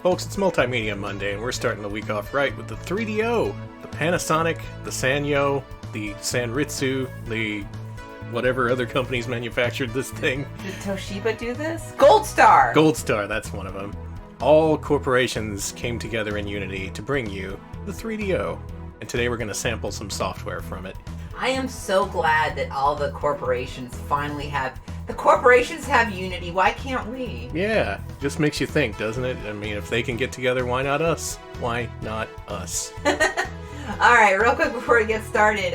Folks, it's Multimedia Monday, and we're starting the week off right with the 3DO, the Panasonic, the Sanyo, the Sanritsu, the whatever other companies manufactured this thing. Did Toshiba do this? Gold Star! Gold Star, that's one of them. All corporations came together in unity to bring you the 3DO, and today we're going to sample some software from it. I am so glad that all the corporations finally have... The corporations have unity, why can't we? Yeah, just makes you think, doesn't it? I mean, if they can get together, why not us? Why not us? Alright, real quick before we get started,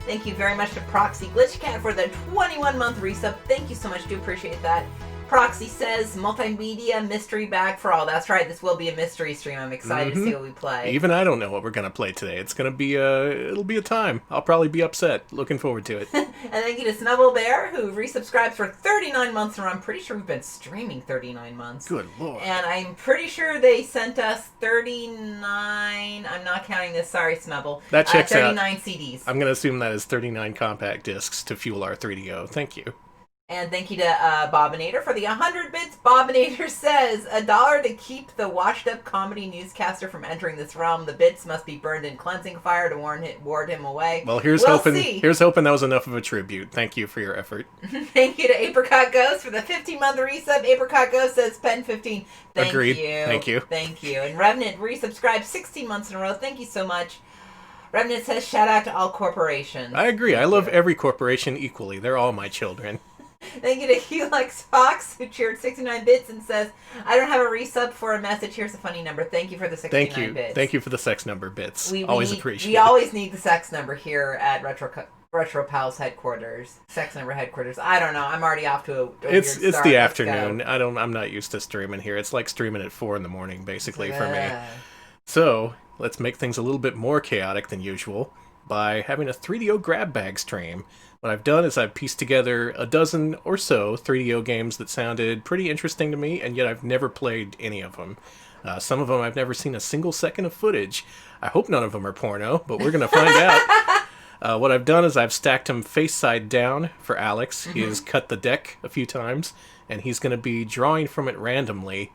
thank you very much to Proxy Glitchcat for the 21-month resub. Thank you so much, do appreciate that. Proxy says, multimedia mystery bag for all. That's right, this will be a mystery stream. I'm excited to see what we play. Even I don't know what we're going to play today. It's going to be it'll be a time. I'll probably be upset. Looking forward to it. And thank you to Snubble Bear, who resubscribes for 39 months in a row. I'm pretty sure we've been streaming 39 months. Good lord. And I'm pretty sure they sent us 39... I'm not counting this, sorry, Snubble. That checks 39 out. CDs. I'm going to assume that is 39 compact discs to fuel our 3DO. Thank you. And thank you to Bobinator for the 100 bits. Bobinator says, $1 to keep the washed-up comedy newscaster from entering this realm. The bits must be burned in cleansing fire to ward him away. Well, here's hoping that was enough of a tribute. Thank you for your effort. Thank you to Apricot Ghost for the 15-month resub. Apricot Ghost says, Pen 15. Agreed. You. Thank you. Thank you. And Revenant resubscribed 16 months in a row. Thank you so much. Revenant says, shout out to all corporations. I agree. I love every corporation equally. They're all my children. Thank you to Helix Fox, who cheered 69 bits and says, I don't have a resub for a message. Here's a funny number. Thank you for the 69 bits. Thank you for the sex number bits. We appreciate it. We always need the sex number here at Retro Pals headquarters. Sex number headquarters. I don't know. I'm already off to a weird start. It's the afternoon. I'm not used to streaming here. It's like streaming at 4 in the morning, basically, for me. So, let's make things a little bit more chaotic than usual by having a 3DO grab bag stream. What I've done is I've pieced together a dozen or so 3DO games that sounded pretty interesting to me, and yet I've never played any of them. Some of them I've never seen a single second of footage. I hope none of them are porno, but we're going to find out. What I've done is I've stacked them face side down for Alex. He has cut the deck a few times, and he's going to be drawing from it randomly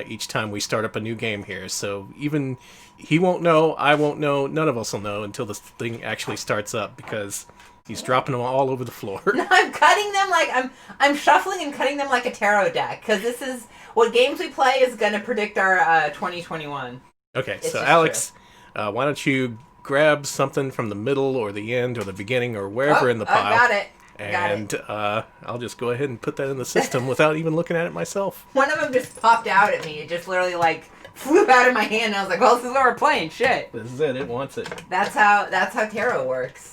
each time we start up a new game here. So even he won't know, I won't know, none of us will know until this thing actually starts up, because he's dropping them all over the floor. No, I'm cutting them like I'm shuffling and cutting them like a tarot deck, because this is what games we play is going to predict our 2021. Okay, so Alex, why don't you grab something from the middle or the end or the beginning or wherever in the pile. Got it. And I'll just go ahead and put that in the system without even looking at it myself. One of them just popped out at me. It just literally like flew out of my hand, and I was like, "Well, this is what we're playing." Shit. This is it. It wants it. That's how tarot works.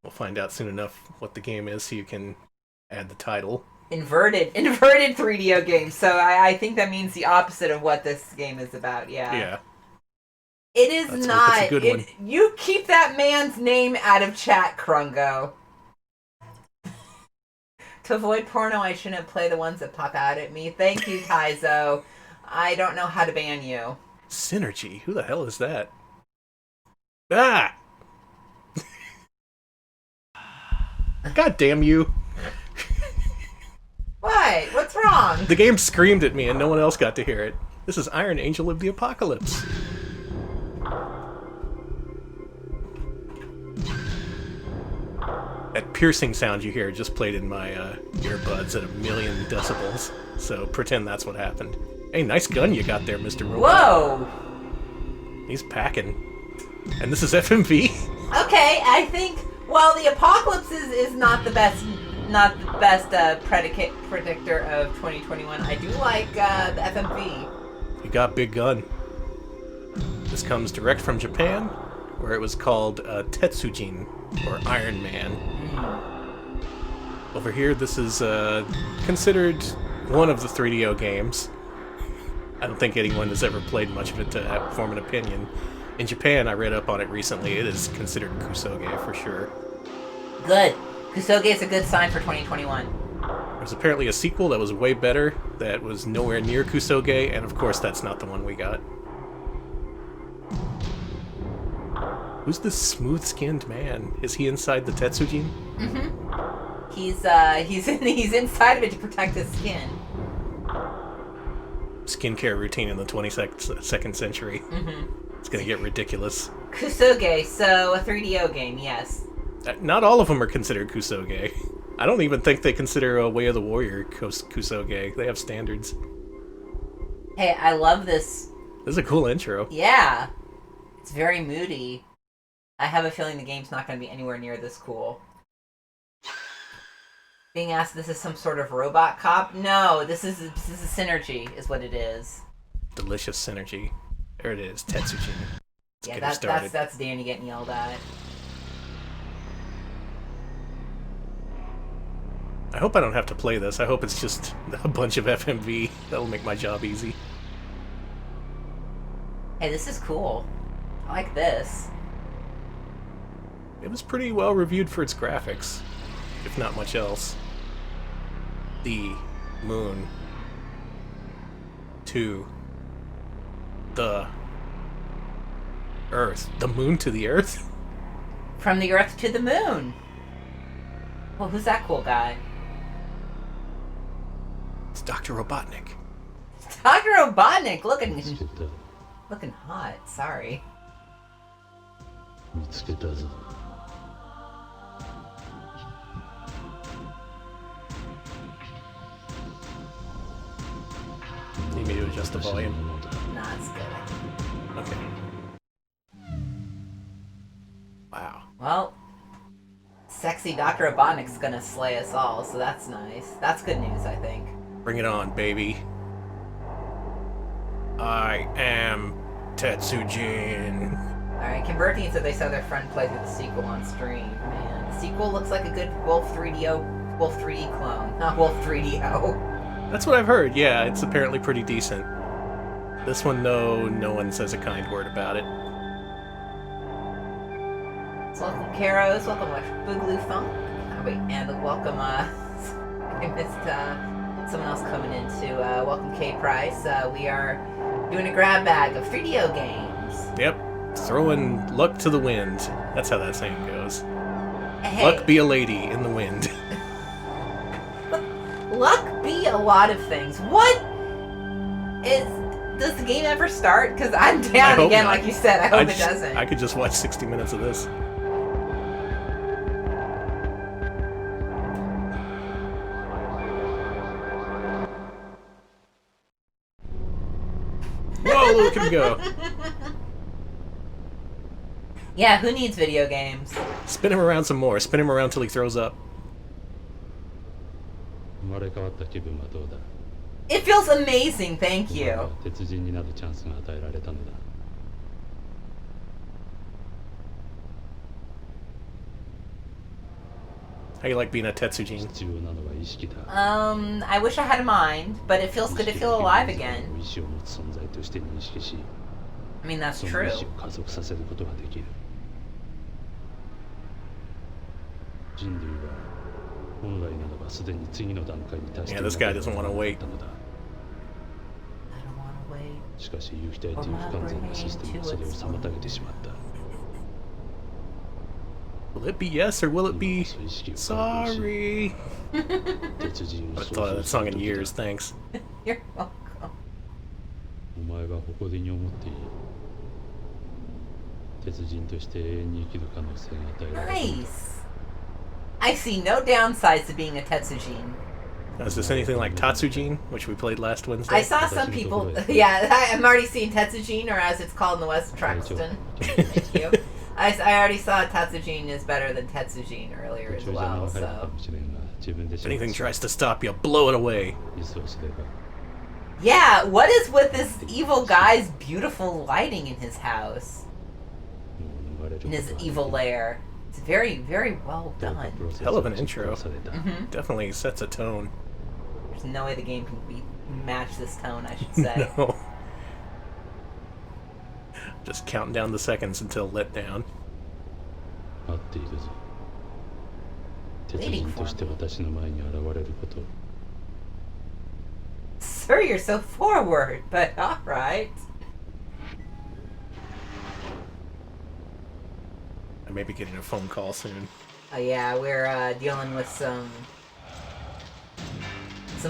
We'll find out soon enough what the game is, so you can add the title. Inverted 3DO game. So I think that means the opposite of what this game is about. Yeah. Yeah. It is not. That's a good one. You keep that man's name out of chat, Krungo. To avoid porno, I shouldn't play the ones that pop out at me. Thank you, Taizo. I don't know how to ban you. Synergy? Who the hell is that? Ah! God damn you. What? What's wrong? The game screamed at me and no one else got to hear it. This is Iron Angel of the Apocalypse. That piercing sound you hear just played in my earbuds at 1,000,000 decibels, so pretend that's what happened. Hey, nice gun you got there, Mr. Robot. Whoa! He's packing. And this is FMV? Okay, I think, while the Apocalypse is not the best predictor of 2021, I do like the FMV. You got big gun. This comes direct from Japan, where it was called Tetsujin, or Iron Man. Over here, this is considered one of the 3DO games. I don't think anyone has ever played much of it to form an opinion. In Japan, I read up on it recently, it is considered Kusoge for sure. Good. Kusoge is a good sign for 2021. There's apparently a sequel that was way better, that was nowhere near Kusoge, and of course that's not the one we got. Who's this smooth-skinned man? Is he inside the Tetsujin? Mm-hmm. He's inside of it to protect his skin. skincare routine in the 22nd century. It's gonna get ridiculous. Kusoge, so a 3DO game, yes. Not all of them are considered kusoge. I don't even think they consider a Way of the Warrior kusoge. They have standards. Hey, I love this. This is a cool intro. Yeah. It's very moody. I have a feeling the game's not going to be anywhere near this cool. Being asked this is some sort of robot cop? No, this is a synergy, is what it is. Delicious synergy. There it is, Tetsujin. Yeah, that's Danny getting yelled at. I hope I don't have to play this. I hope it's just a bunch of FMV. That'll make my job easy. Hey, this is cool. I like this. It was pretty well reviewed for its graphics, if not much else. The moon to the Earth. The moon to the Earth? From the Earth to the moon. Well, who's that cool guy? It's Dr. Robotnik. Dr. Robotnik, looking hot. Sorry. Need me to adjust the volume? Nah, it's good. Okay. Wow. Well, sexy Dr. Robotnik's gonna slay us all, so that's nice. That's good news, I think. Bring it on, baby. I am Tetsujin. Alright, Converting said they saw their friend play through the sequel on stream. Man, the sequel looks like a good Wolf 3D clone. Not Wolf 3DO. That's what I've heard, yeah, it's apparently pretty decent. This one, no one says a kind word about it. So welcome Karos, welcome Boogaloo Funk. Oh, wait, and welcome, I missed someone else coming in too. Welcome K Price. We are doing a grab bag of 3DO games. Yep, throwing luck to the wind. That's how that saying goes. Hey. Luck be a lady in the wind. Luck be a lot of things. Does the game ever start? Because I'm down again, like you said. I hope it doesn't. I could just watch 60 minutes of this. Whoa, look at him go. Yeah, who needs video games? Spin him around some more. Spin him around till he throws up. It feels amazing, thank you. How you like being a Tetsujin? I wish I had a mind, but it feels good to feel alive again. I mean, that's true. Yeah, this guy doesn't want to wait. I don't want to wait. For my brain to explode. Will it be yes or will it be sorry? I haven't thought of that song in years, thanks. You're welcome. Nice! I see no downsides to being a Tetsujin. Now, is this anything like Tatsujin, which we played last Wednesday? I saw some people... Yeah, I'm already seeing Tetsujin, or as it's called in the West, Truxton. Thank you. I already saw Tatsujin is better than Tetsujin earlier as well, so... If anything tries to stop you, blow it away. Yeah, what is with this evil guy's beautiful lighting in his house? In his evil lair. It's very, very well done. Hell of an intro. Mm-hmm. Definitely sets a tone. There's no way the game can match this tone, I should say. No. Just counting down the seconds until let down. Waiting for me. Sir, you're so forward, but alright. I may be getting a phone call soon. Oh yeah, we're dealing with some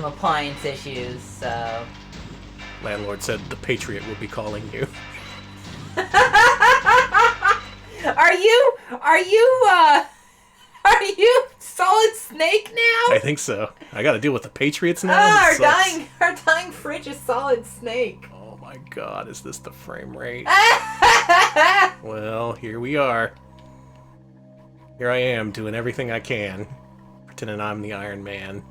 appliance issues, so Landlord said the Patriot will be calling you. Are you Solid Snake now? I think so. I gotta deal with the Patriots now? Our dying fridge is Solid Snake. Oh my god, is this the frame rate? Well, here we are. Here I am, doing everything I can. Pretending I'm the Iron Man.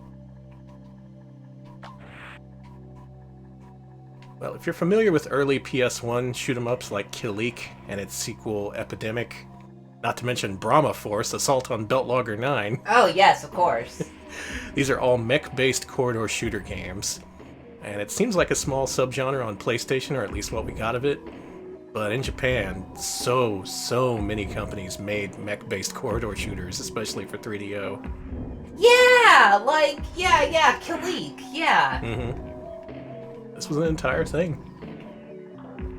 Well, if you're familiar with early PS1 shoot-'em-ups like Kill Leak and its sequel Epidemic, not to mention Brahma Force, Assault on Beltlogger 9. Oh, yes, of course. These are all mech-based corridor shooter games. And it seems like a small subgenre on PlayStation, or at least what we got of it. But in Japan, so many companies made mech-based corridor shooters, especially for 3DO. Yeah, Kill Leak, yeah. Mm-hmm. This was an entire thing.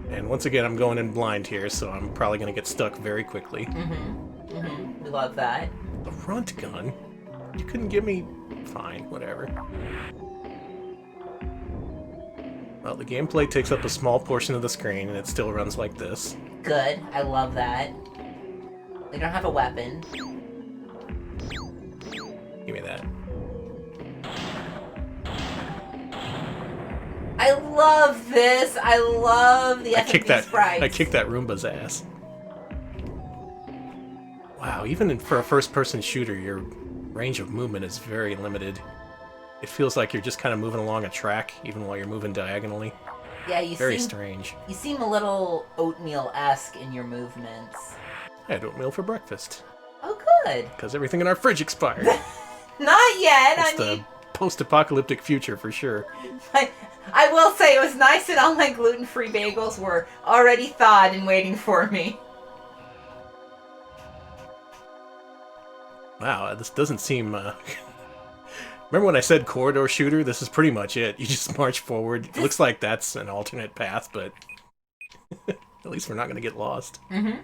And once again, I'm going in blind here, so I'm probably going to get stuck very quickly. Mm-hmm. Mm-hmm. We love that. A runt gun? You couldn't give me... Fine, whatever. Well, the gameplay takes up a small portion of the screen, and it still runs like this. Good. I love that. We don't have a weapon. Give me that. I love this. I love the FMV sprites. I kicked that Roomba's ass. Wow, even for a first-person shooter, your range of movement is very limited. It feels like you're just kind of moving along a track, even while you're moving diagonally. Yeah, Very strange. You seem a little oatmeal-esque in your movements. I had oatmeal for breakfast. Oh, good. Because everything in our fridge expired. Not yet. It's the post-apocalyptic future for sure. I will say it was nice that all my gluten-free bagels were already thawed and waiting for me. Wow, this doesn't seem... Remember when I said corridor shooter? This is pretty much it. You just march forward. It looks like that's an alternate path, but... at least we're not going to get lost. Mm-hmm.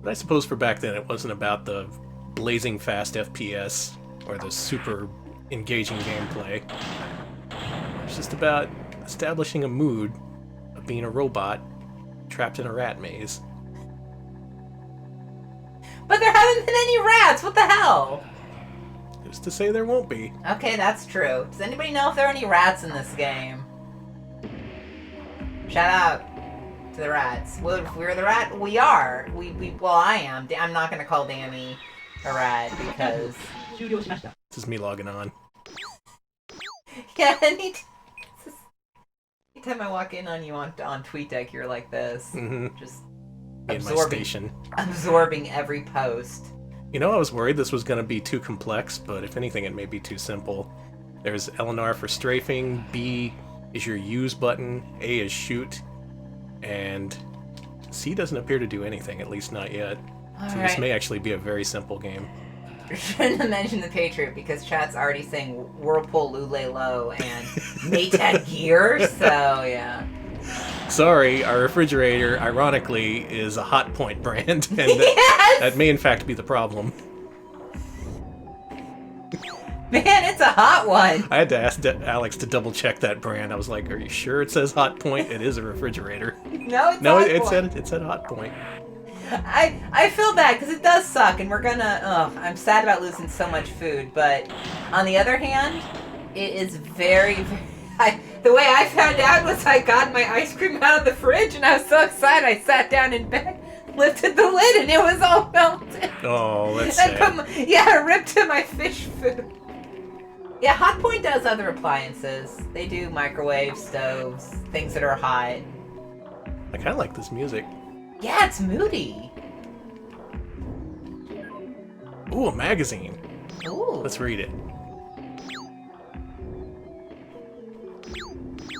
But I suppose for back then it wasn't about the blazing fast FPS or the super engaging gameplay. It's just about establishing a mood of being a robot trapped in a rat maze. But there haven't been any rats! What the hell? Who's to say there won't be? Okay, that's true. Does anybody know if there are any rats in this game? Shout out to the rats. Well, if we're the rat, we are. Well, I am. I'm not gonna call Danny a rat because... This is me logging on. Yeah, anytime I walk in on you on TweetDeck, you're like this. Mm-hmm. Just in my station. Absorbing every post. You know, I was worried this was going to be too complex, but if anything, it may be too simple. There's L&R for strafing, B is your use button, A is shoot, and C doesn't appear to do anything, at least not yet. So this may actually be a very simple game. Shouldn't have mentioned the Patriot because chat's already saying Whirlpool Lule Low and Maytag Gear, so yeah. Sorry, our refrigerator, ironically, is a Hot Point brand, and that may in fact be the problem. Man, it's a hot one! I had to ask Alex to double check that brand. I was like, are you sure it says Hot Point? It is a refrigerator. No, it said Hot Point. I feel bad because it does suck, and we're gonna. I'm sad about losing so much food, but on the other hand, it is very. The way I found out was I got my ice cream out of the fridge, and I was so excited. I sat down in bed, lifted the lid, and it was all melted. Oh, that's sad. I ripped to my fish food. Yeah, Hotpoint does other appliances. They do microwave stoves, things that are hot. I kind of like this music. Yeah, it's moody. Ooh, a magazine. Ooh. Let's read it.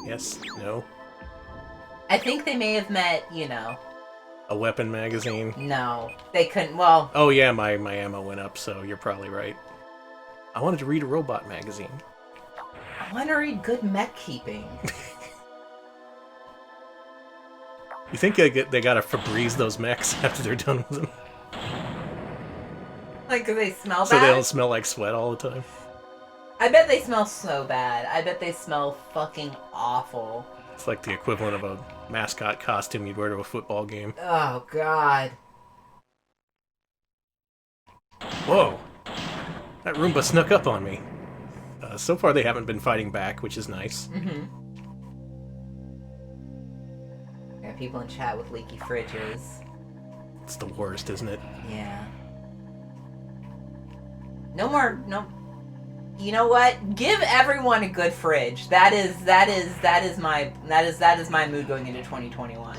Yes? No? I think they may have met, A weapon magazine? No. They couldn't, well... Oh yeah, my ammo went up, so you're probably right. I wanted to read a robot magazine. I want to read good mech keeping. You think they gotta Febreze those mechs after they're done with them? Like, do they smell bad? So they don't smell like sweat all the time? I bet they smell so bad. I bet they smell fucking awful. It's like the equivalent of a mascot costume you'd wear to a football game. Oh, God. Whoa! That Roomba snuck up on me. So far they haven't been fighting back, which is nice. Mm-hmm. Got people in chat with leaky fridges. It's the worst, isn't it? Yeah. No more. No. You know what? Give everyone a good fridge. That is my mood going into 2021.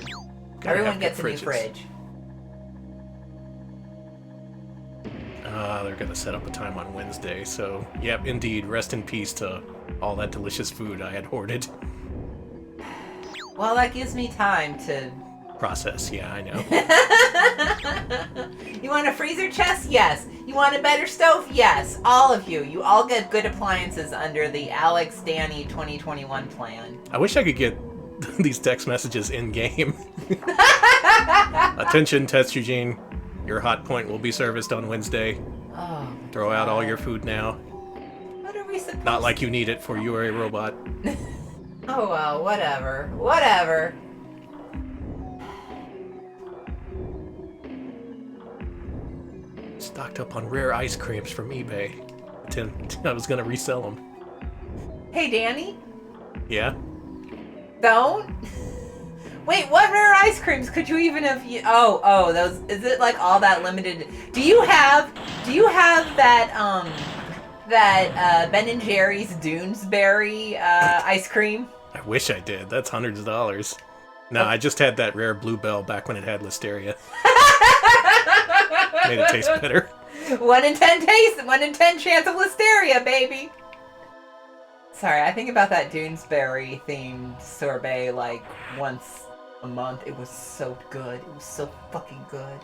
Everyone gets a new fridge. They're gonna set up a time on Wednesday, so yep, indeed. Rest in peace to all that delicious food I had hoarded. Well, that gives me time to process. Yeah, I know. You want a freezer chest? Yes. You want a better stove? Yes. All of you. You all get good appliances under the Alex Danny 2021 plan. I wish I could get these text messages in game. Attention, Test Eugene. Your hot point will be serviced on Wednesday. Oh, throw out all your food now. What are we supposed Not like you need it, for you are a robot. Oh well, whatever. Whatever. Stocked up on rare ice creams from eBay. I was gonna resell them. Hey, Danny? Yeah? Don't? Wait, what rare ice creams could you even have... Oh, those... Is it like all that limited... Do you have that, Ben & Jerry's Doonesbury, ice cream? I wish I did. That's hundreds of dollars. No, I just had that rare Bluebell back when it had Listeria. Made it taste better. 1 in 10 taste, 1 in 10 chance of Listeria, baby. Sorry, I think about that Doonesbury themed sorbet like once a month. It was so good. It was so fucking good.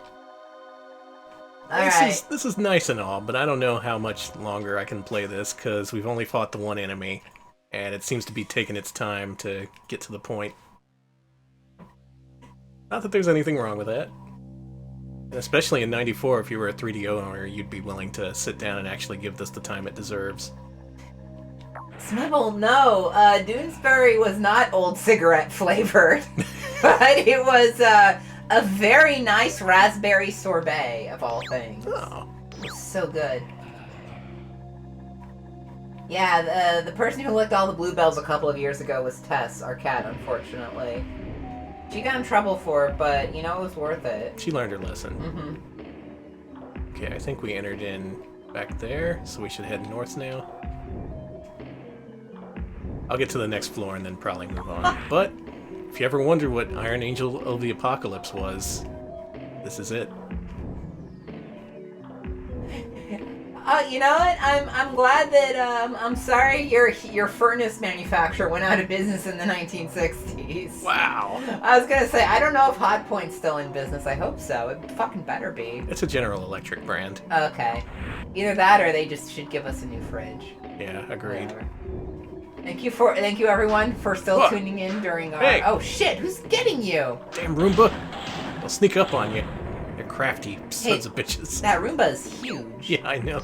This is nice and all, but I don't know how much longer I can play this because we've only fought the one enemy, and it seems to be taking its time to get to the point. Not that there's anything wrong with that. Especially in 94, if you were a 3DO owner, you'd be willing to sit down and actually give this the time it deserves. Smibble, no. Doonesbury was not old cigarette flavored, but it was a very nice raspberry sorbet, of all things. Oh. It was so good. Yeah, the person who licked all the bluebells a couple of years ago was Tess, our cat, unfortunately. She got in trouble for it, but, you know, it was worth it. She learned her lesson. Mm-hmm. Okay, I think we entered in back there, so we should head north now. I'll get to the next floor and then probably move on. But, if you ever wonder what Iron Angel of the Apocalypse was, this is it. You know what? I'm glad that I'm sorry your furnace manufacturer went out of business in the 1960s. Wow. I was gonna say I don't know if Hotpoint's still in business. I hope so. It fucking better be. It's a General Electric brand. Okay. Either that or they just should give us a new fridge. Yeah, agreed. Whatever. Thank you everyone for still tuning in during our... Hey. Oh shit, who's getting you? Damn Roomba. They'll sneak up on you. They're crafty sons of bitches. That Roomba is huge. Yeah, I know.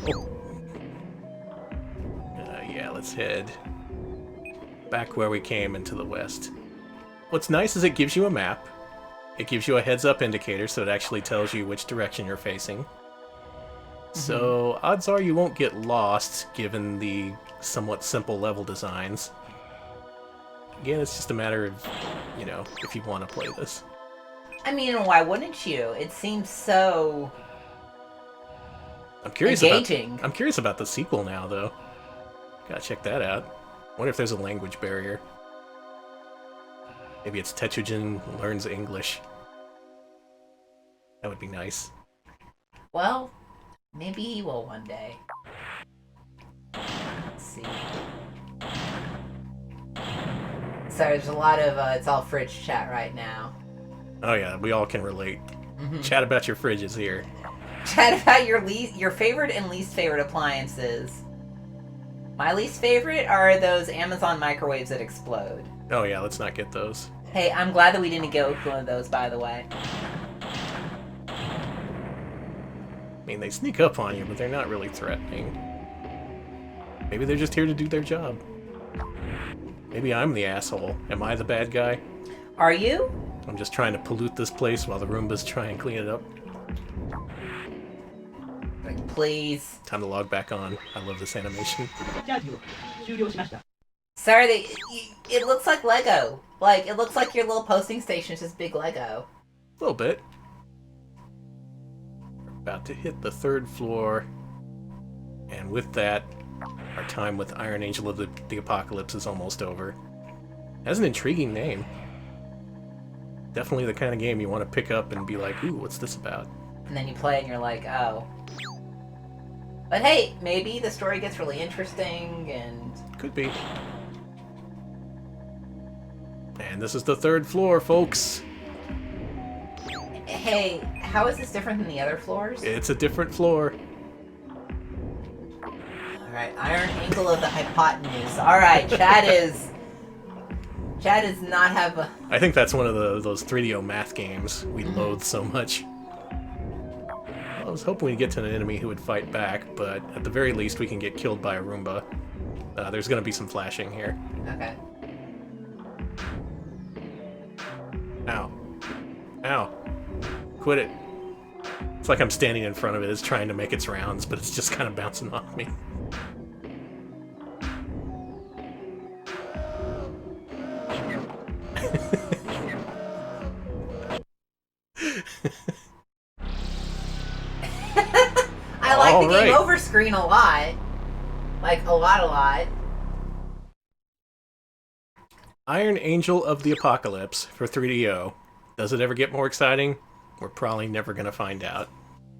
Yeah, let's head back where we came into the west. What's nice is it gives you a map. It gives you a heads-up indicator, so it actually tells you which direction you're facing. Mm-hmm. So, odds are you won't get lost, given the somewhat simple level designs. Again, it's just a matter of, you know, if you want to play this. I mean, why wouldn't you? It seems so engaging. I'm curious about the sequel now, though. Gotta check that out. Wonder if there's a language barrier. Maybe it's Tetsugen learns English. That would be nice. Well, maybe he will one day. Let's see. Sorry, there's a lot of it's all fridge chat right now. Oh yeah, we all can relate. Mm-hmm. Chat about your fridges here. Chat about your favorite and least favorite appliances. My least favorite are those Amazon microwaves that explode. Oh yeah, let's not get those. Hey, I'm glad that we didn't get one of those, by the way. I mean, they sneak up on you, but they're not really threatening. Maybe they're just here to do their job. Maybe I'm the asshole. Am I the bad guy? Are you? I'm just trying to pollute this place while the Roombas try and clean it up. Like, please. Time to log back on. I love this animation. Sorry, it looks like Lego. Like, it looks like your little posting station is just big Lego. A little bit. We're about to hit the 3rd floor. And with that, our time with Iron Angel of the Apocalypse is almost over. Has an intriguing name. Definitely the kind of game you want to pick up and be like, ooh, what's this about? And then you play it and you're like, oh. But hey, maybe the story gets really interesting and... Could be. And this is the 3rd floor, folks. Hey, how is this different than the other floors? It's a different floor. Alright, Iron Angle of the Hypotenuse. Alright, Chad does not have a... I think that's one of those 3DO math games we loathe so much. I was hoping we'd get to an enemy who would fight back, but at the very least we can get killed by a Roomba. There's gonna be some flashing here. Okay. Ow. Ow. Quit it. It's like I'm standing in front of it, it's trying to make its rounds, but it's just kind of bouncing off me. I like the game over screen a lot. Like, a lot. Iron Angel of the Apocalypse for 3DO. Does it ever get more exciting? We're probably never going to find out.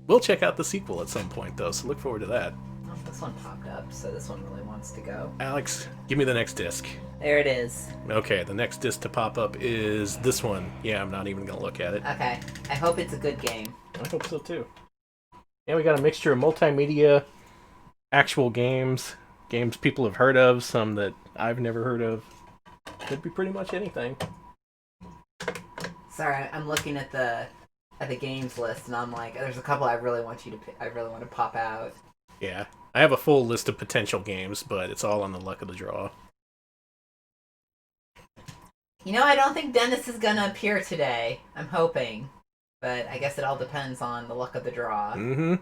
We'll check out the sequel at some point, though, so look forward to that. Oh, this one popped up, so this one really wants to go. Alex, give me the next disc. There it is. Okay, the next disc to pop up is this one. Yeah, I'm not even going to look at it. Okay. I hope it's a good game. I hope so, too. Yeah, we got a mixture of multimedia, actual games, games people have heard of, some that I've never heard of. Could be pretty much anything. Sorry, I'm looking at the games list, and I'm like, there's a couple I really want to pop out. Yeah, I have a full list of potential games, but it's all on the luck of the draw. You know, I don't think Dennis is gonna appear today. I'm hoping, but I guess it all depends on the luck of the draw. Mm-hmm.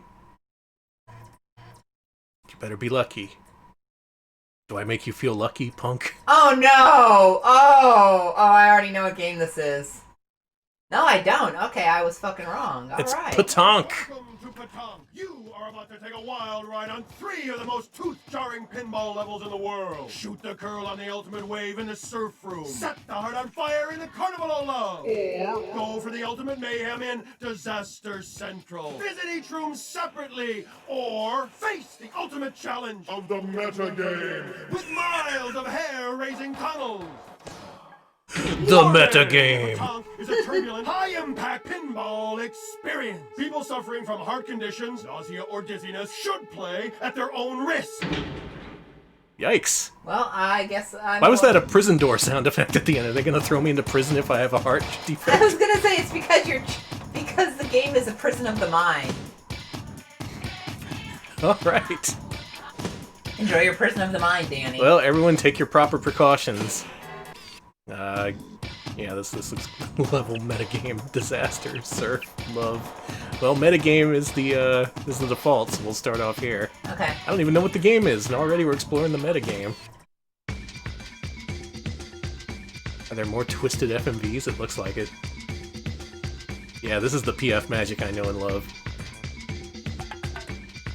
You better be lucky. Do I make you feel lucky, punk? Oh no! Oh, I already know what game this is. No, I don't. Okay, I was fucking wrong. All it's right. Pataank. Welcome to Pataank. You are about to take a wild ride on 3 of the most tooth-jarring pinball levels in the world. Shoot the curl on the ultimate wave in the surf room. Set the heart on fire in the carnival of love. Go for the ultimate mayhem in Disaster Central. Visit each room separately, or face the ultimate challenge of the meta game with miles of hair-raising tunnels. The metagame Is a turbulent, high-impact pinball experience. People suffering from heart conditions, nausea, or dizziness should play at their own risk. Yikes. Well, I guess I'm... Why was that a prison door sound effect at the end? Are they going to throw me into prison if I have a heart defect? I was gonna say it's because the game is a prison of the mind. Alright. Enjoy your prison of the mind, Danny. Well, everyone take your proper precautions. Yeah, this looks level metagame, disaster, surf, love. Well, metagame is the default, so we'll start off here. Okay. I don't even know what the game is, and already we're exploring the metagame. Are there more twisted FMVs? It looks like it. Yeah, this is the PF magic I know and love.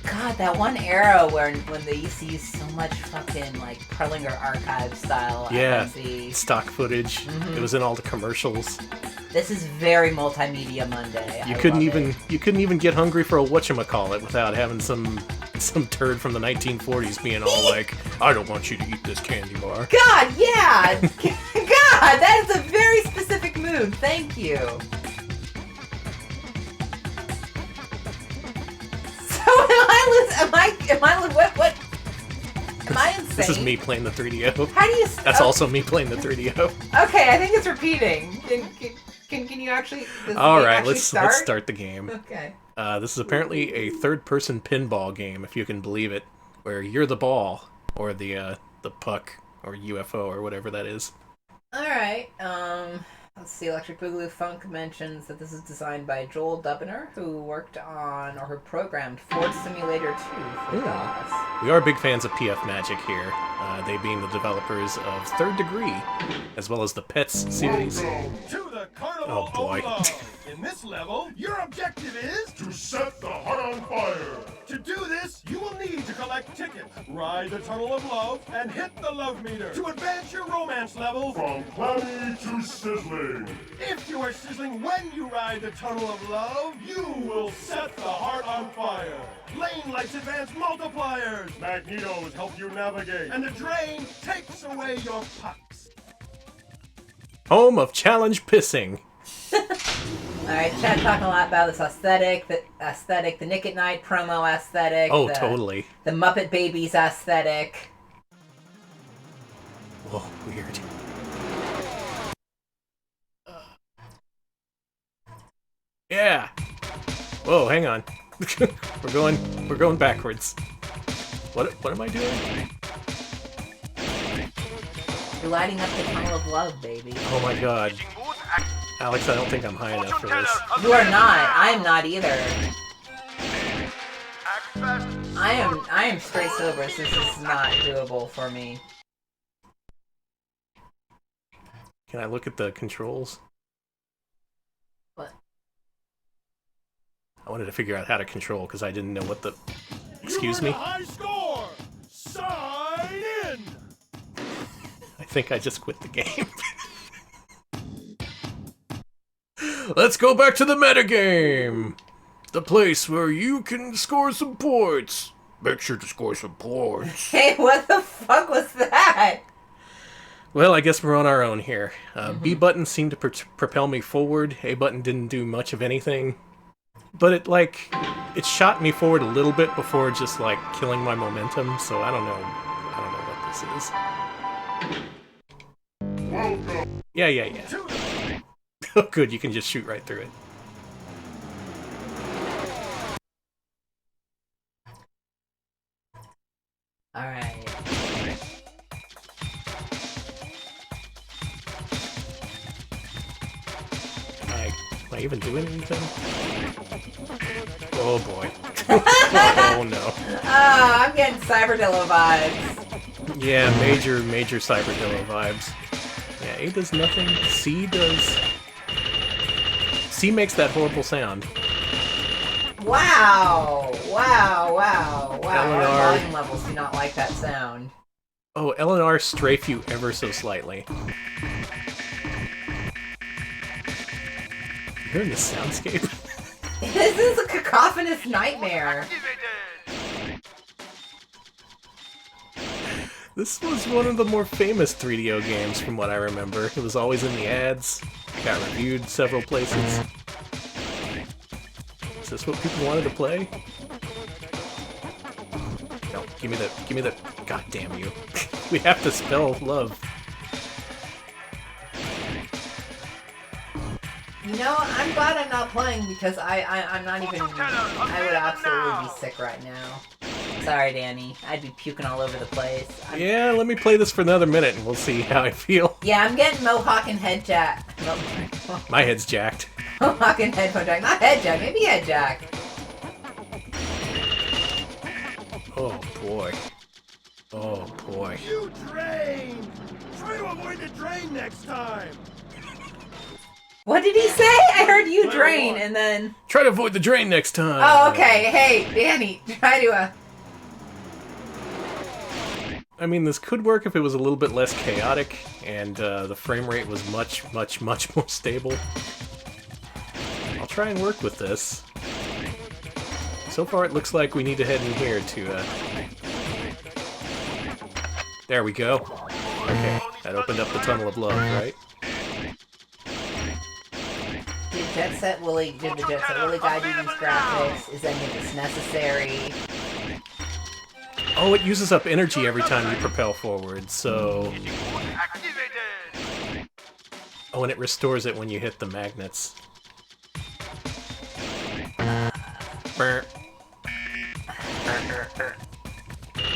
God, that one era when they used to use so much fucking, like, Perlinger Archive style FMV. Stock footage. Mm-hmm. It was in all the commercials. This is very Multimedia Monday. You couldn't even get hungry for a whatchamacallit without having some turd from the 1940s being all like, I don't want you to eat this candy bar. God, yeah! God, that is a very specific mood. Thank you. Am I insane? This is me playing the 3DO. How do you... That's also me playing the 3DO. Okay, I think it's repeating. Can you actually... Alright, let's start the game. Okay. This is apparently a third-person pinball game, if you can believe it, where you're the ball, or the puck or UFO or whatever that is. All right. Let's see. Electric Boogaloo Funk mentions that this is designed by Joel Dubner, who worked on or who programmed Ford Simulator 2 for DOS. We are big fans of PF Magic here, they being the developers of Third Degree, as well as the Pets series. Welcome to the Carnival Oh, boy. of Love. In this level, your objective is to set the heart on fire. To do this, you will need to collect tickets, ride the Tunnel of Love, and hit the love meter to advance your romance level from clammy to sizzling. If you are sizzling when you ride the Tunnel of Love, you will set the heart on fire. Lane lights advance multipliers. Magnetos help you navigate. And the drain takes away your pucks. Home of challenge pissing. Alright, Chad talking a lot about this aesthetic, the Nick at Night promo aesthetic. Oh, totally. The Muppet Babies aesthetic. Whoa, weird. Yeah. Whoa, hang on. we're going backwards. What am I doing? You're lighting up the Tunnel of Love, baby. Oh my god. Alex, I don't think I'm high enough for this. You are not. I am not either. I am straight sober, so this is not doable for me. Can I look at the controls? What? I wanted to figure out how to control because I didn't know what the... Excuse me? You earned a high score. Sign in. I think I just quit the game. Let's go back to the metagame! The place where you can score some points. Make sure to score some points. Hey, what the fuck was that? Well, I guess we're on our own here. B button seemed to propel me forward. A button didn't do much of anything. But it shot me forward a little bit before just, killing my momentum, so I don't know what this is. Welcome. Yeah. Oh, good, you can just shoot right through it. Alright. Am I even doing anything? Oh boy. Oh no. Oh, I'm getting Cyberdillo vibes. Yeah, major Cyberdillo vibes. Yeah, A does nothing. C makes that horrible sound. Wow. Our LNR. volume levels do not like that sound. Oh, L and R strafe you ever so slightly. You hearing this soundscape? This is a cacophonous nightmare. This was one of the more famous 3DO games from what I remember. It was always in the ads. It got reviewed several places. Is this what people wanted to play? No, give me the... God damn you. We have to spell love. You know, I'm glad I'm not playing because I'm not even... I would absolutely be sick right now. Sorry, Danny. I'd be puking all over the place. Yeah, let me play this for another minute and we'll see how I feel. Yeah, I'm getting Mohawk and head jack. My head's jacked. Mohawk and headphone jack. Not head jack, maybe head jack. Oh boy. Oh boy. You drained. Try to avoid the drain next time. What did he say? I heard you drain and then... Try to avoid the drain next time. Oh, okay. Hey, Danny, try to, I mean, this could work if it was a little bit less chaotic, and the frame rate was much more stable. I'll try and work with this. So far, it looks like we need to head in here to, There we go. Okay, that opened up the Tunnel of Love, right? Did the Jet Set Willy guide you these graphics? Is any of this necessary? Oh, it uses up energy every time you propel forward, so... Oh, and it restores it when you hit the magnets.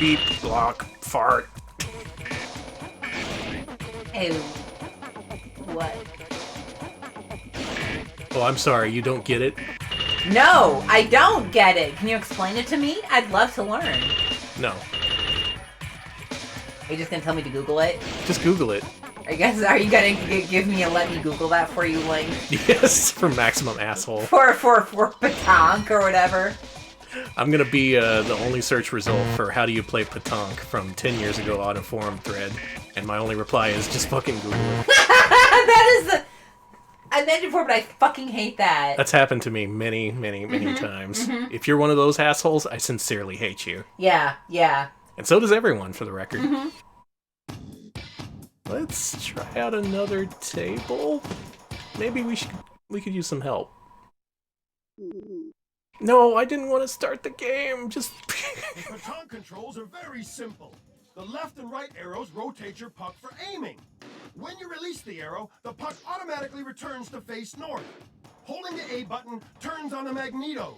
Beep, block, fart. Ew. What? Oh, I'm sorry, you don't get it? No, I don't get it. Can you explain it to me? I'd love to learn. No. Are you just gonna tell me to Google it? Just Google it. I guess, are you gonna give me a let me Google that for you link? Yes, for maximum asshole. For Pataank or whatever. I'm gonna be the only search result for how do you play Pataank from 10 years ago on a forum thread, and my only reply is just fucking Google it. That is the... I mentioned before, but I fucking hate that. That's happened to me many, many, many times. If you're one of those assholes, I sincerely hate you. Yeah, yeah. And so does everyone, for the record. Let's try out another table. Maybe we could use some help. No, I didn't want to start the game. Just... The Pataank controls are very simple. The left and right arrows rotate your puck for aiming. When you release the arrow, the puck automatically returns to face north. Holding the A button turns on the magnetos.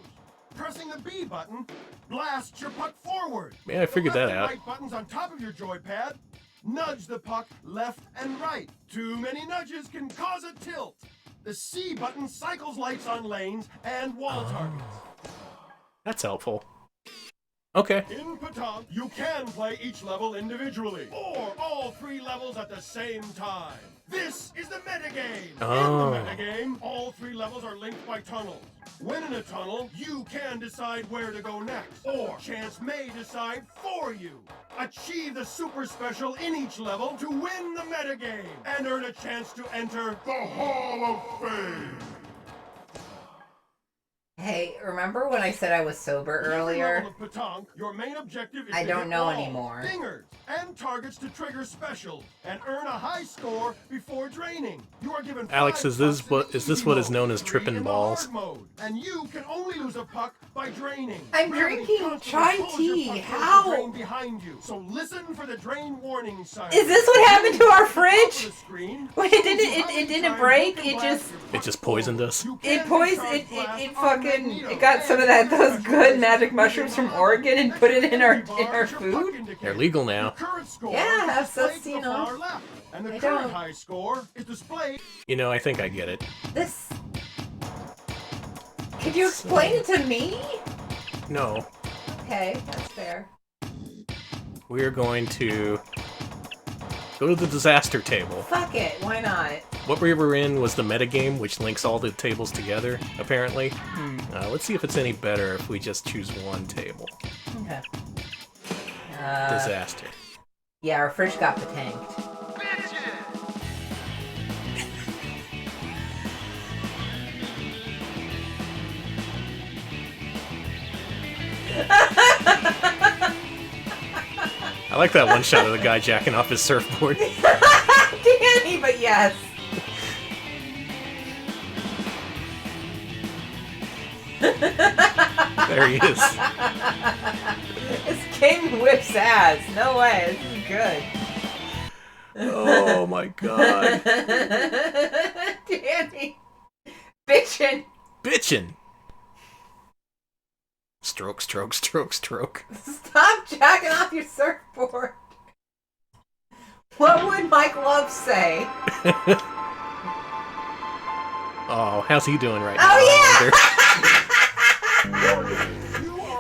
Pressing the B button blasts your puck forward. Yeah, I figured that out. The left and right buttons on top of your joypad nudge the puck left and right. Too many nudges can cause a tilt. The C button cycles lights on lanes and wall targets. That's helpful. Okay. In Pataank, you can play each level individually, or all 3 levels at the same time. This is the metagame. Oh. In the metagame, all 3 levels are linked by tunnels. When in a tunnel, you can decide where to go next, or chance may decide for you. Achieve the super special in each level to win the metagame, and earn a chance to enter the Hall of Fame. Hey, remember when I said I was sober earlier? Level of Pataank, your main objective is I to don't hit know walls, anymore. dingers, and targets to trigger specials, and earn a high score before draining. You are given Alex, 5 is this pucks in what the is this easy what is mode, known as 3 tripping in the balls? hard mode, and you can only lose a puck by draining. I'm Gravity drinking constantly chai pulls tea. your puck towards the How? drain behind you, so listen for the drain warning sign. Is this what happened to our fridge? Wait, Wait, it didn't break. It just poisoned us. It fucking it got some of those good magic mushrooms from Oregon and put it in our food. They're legal now. Yeah, that's you know. And the I current don't. high score is displayed. You know, I think I get it. This. Could you explain it to me? No, Okay, that's fair. we're going to go to the disaster table. Fuck it, why not? What we were in was the metagame, which links all the tables together, apparently. Let's see if it's any better if we just choose one table. Okay. Disaster. Yeah, our fridge got patanked. I like that one shot of the guy jacking off his surfboard. Danny, but yes. There he is. This game whips ass. No way, this is good. Oh my god. Danny. Bitchin'. Bitchin'. Stroke, stroke, stroke, stroke. Stop jacking off your surfboard. What would Mike Love say? Oh, how's he doing right now? Oh, I yeah!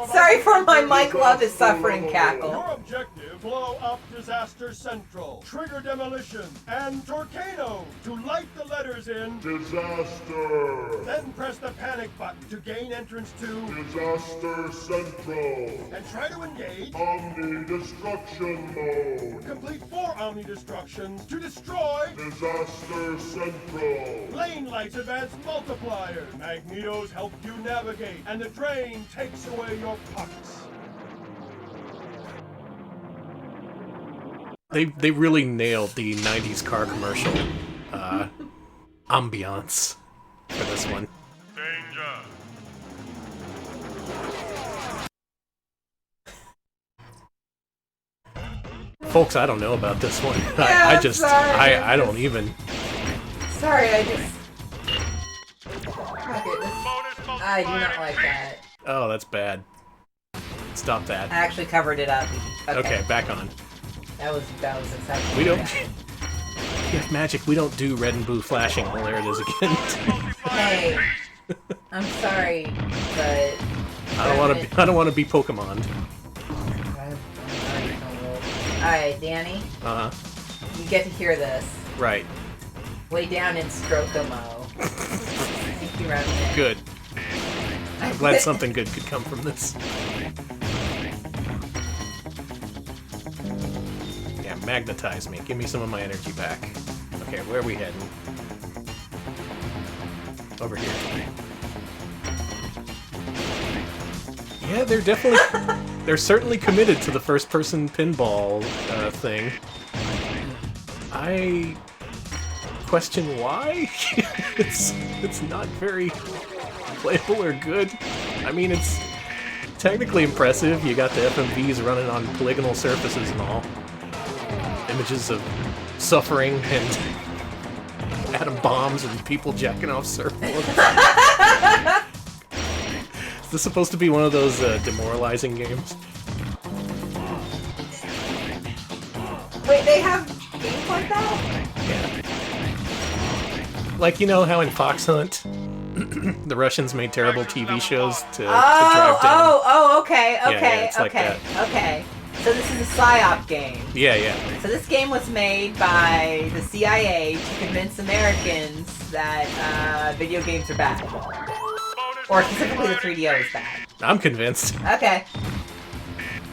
Sorry for my Mike Love is suffering cackle. Your objective, blow up Disaster Central, trigger demolition, and tornado to light the letters in Disaster! Then press the panic button to gain entrance to Disaster Central! and try to engage. Omni-Destruction Mode! Complete 4 Omni-Destructions to destroy Disaster Central! Lane lights advance multipliers. Magnetos help you navigate, and the drain takes away your pucks. They really nailed the 90s car commercial ambiance for this one. Danger! Folks, I don't know about this one. Yeah, I don't even. Sorry, I just... Fuck it. I do not like that. Oh, that's bad. Stop that. I actually covered it up. Okay, back on. That was exceptional. We don't... PF Magic, we don't do red and blue flashing. Well, there it is again. Hey, I'm sorry, but I don't want to be Pokemon. Alright, Danny. Uh-huh. You get to hear this. Right. Way down in Strokomo. Thank you, Remnant. Good. I'm glad something good could come from this. Yeah, magnetize me. Give me some of my energy back. Okay, where are we heading? Over here. Yeah, they're certainly committed to the first-person pinball thing. I question why. it's not very playable or good. I mean, it's technically impressive. You got the FMVs running on polygonal surfaces and all. Images of suffering and atom bombs and people jacking off surfboards. Is this supposed to be one of those demoralizing games? Wait, they have games like that? Yeah. Like, you know how in Fox Hunt, the Russians made terrible TV shows to drive down... Okay. So this is a PSYOP game. Yeah. So this game was made by the CIA to convince Americans that video games are bad. Or specifically the 3DO is bad. I'm convinced. Okay.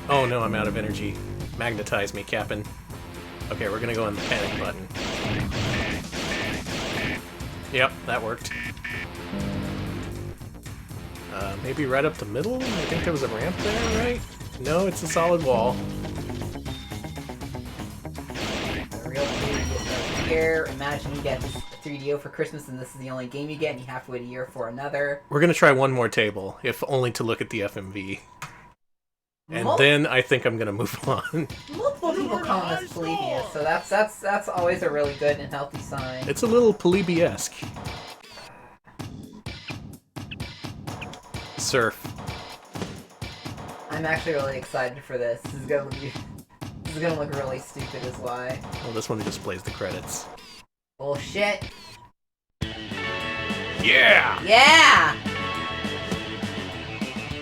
Oh no, I'm out of energy. Magnetize me, Captain. Okay, we're gonna go on the panic button. Yep, that worked. Maybe right up the middle? I think there was a ramp there, right? No, it's a solid wall. The real food is right here. Imagine you get this 3DO for Christmas and this is the only game you get and you have to wait a year for another. We're gonna try one more table, if only to look at the FMV. And then I think I'm gonna move on. Multiple people call this Polybius, so that's always a really good and healthy sign. It's a little Polybiesque. Surf. I'm actually really excited for this. This is gonna look really stupid is why. Well, this one just plays the credits. Bullshit. Yeah! Yeah!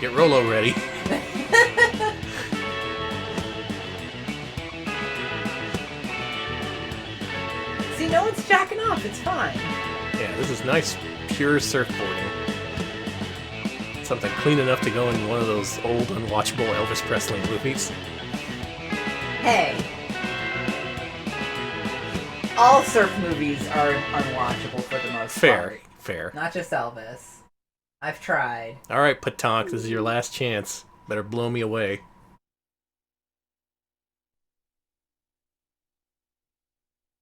Get Rolo ready. See, no one's jacking off. It's fine. Yeah, this is nice, pure surfboarding. Something clean enough to go in one of those old, unwatchable Elvis Presley movies. Hey. All surf movies are unwatchable for the most part. Fair. Not just Elvis. I've tried. Alright, Pataank, this is your last chance. Better blow me away.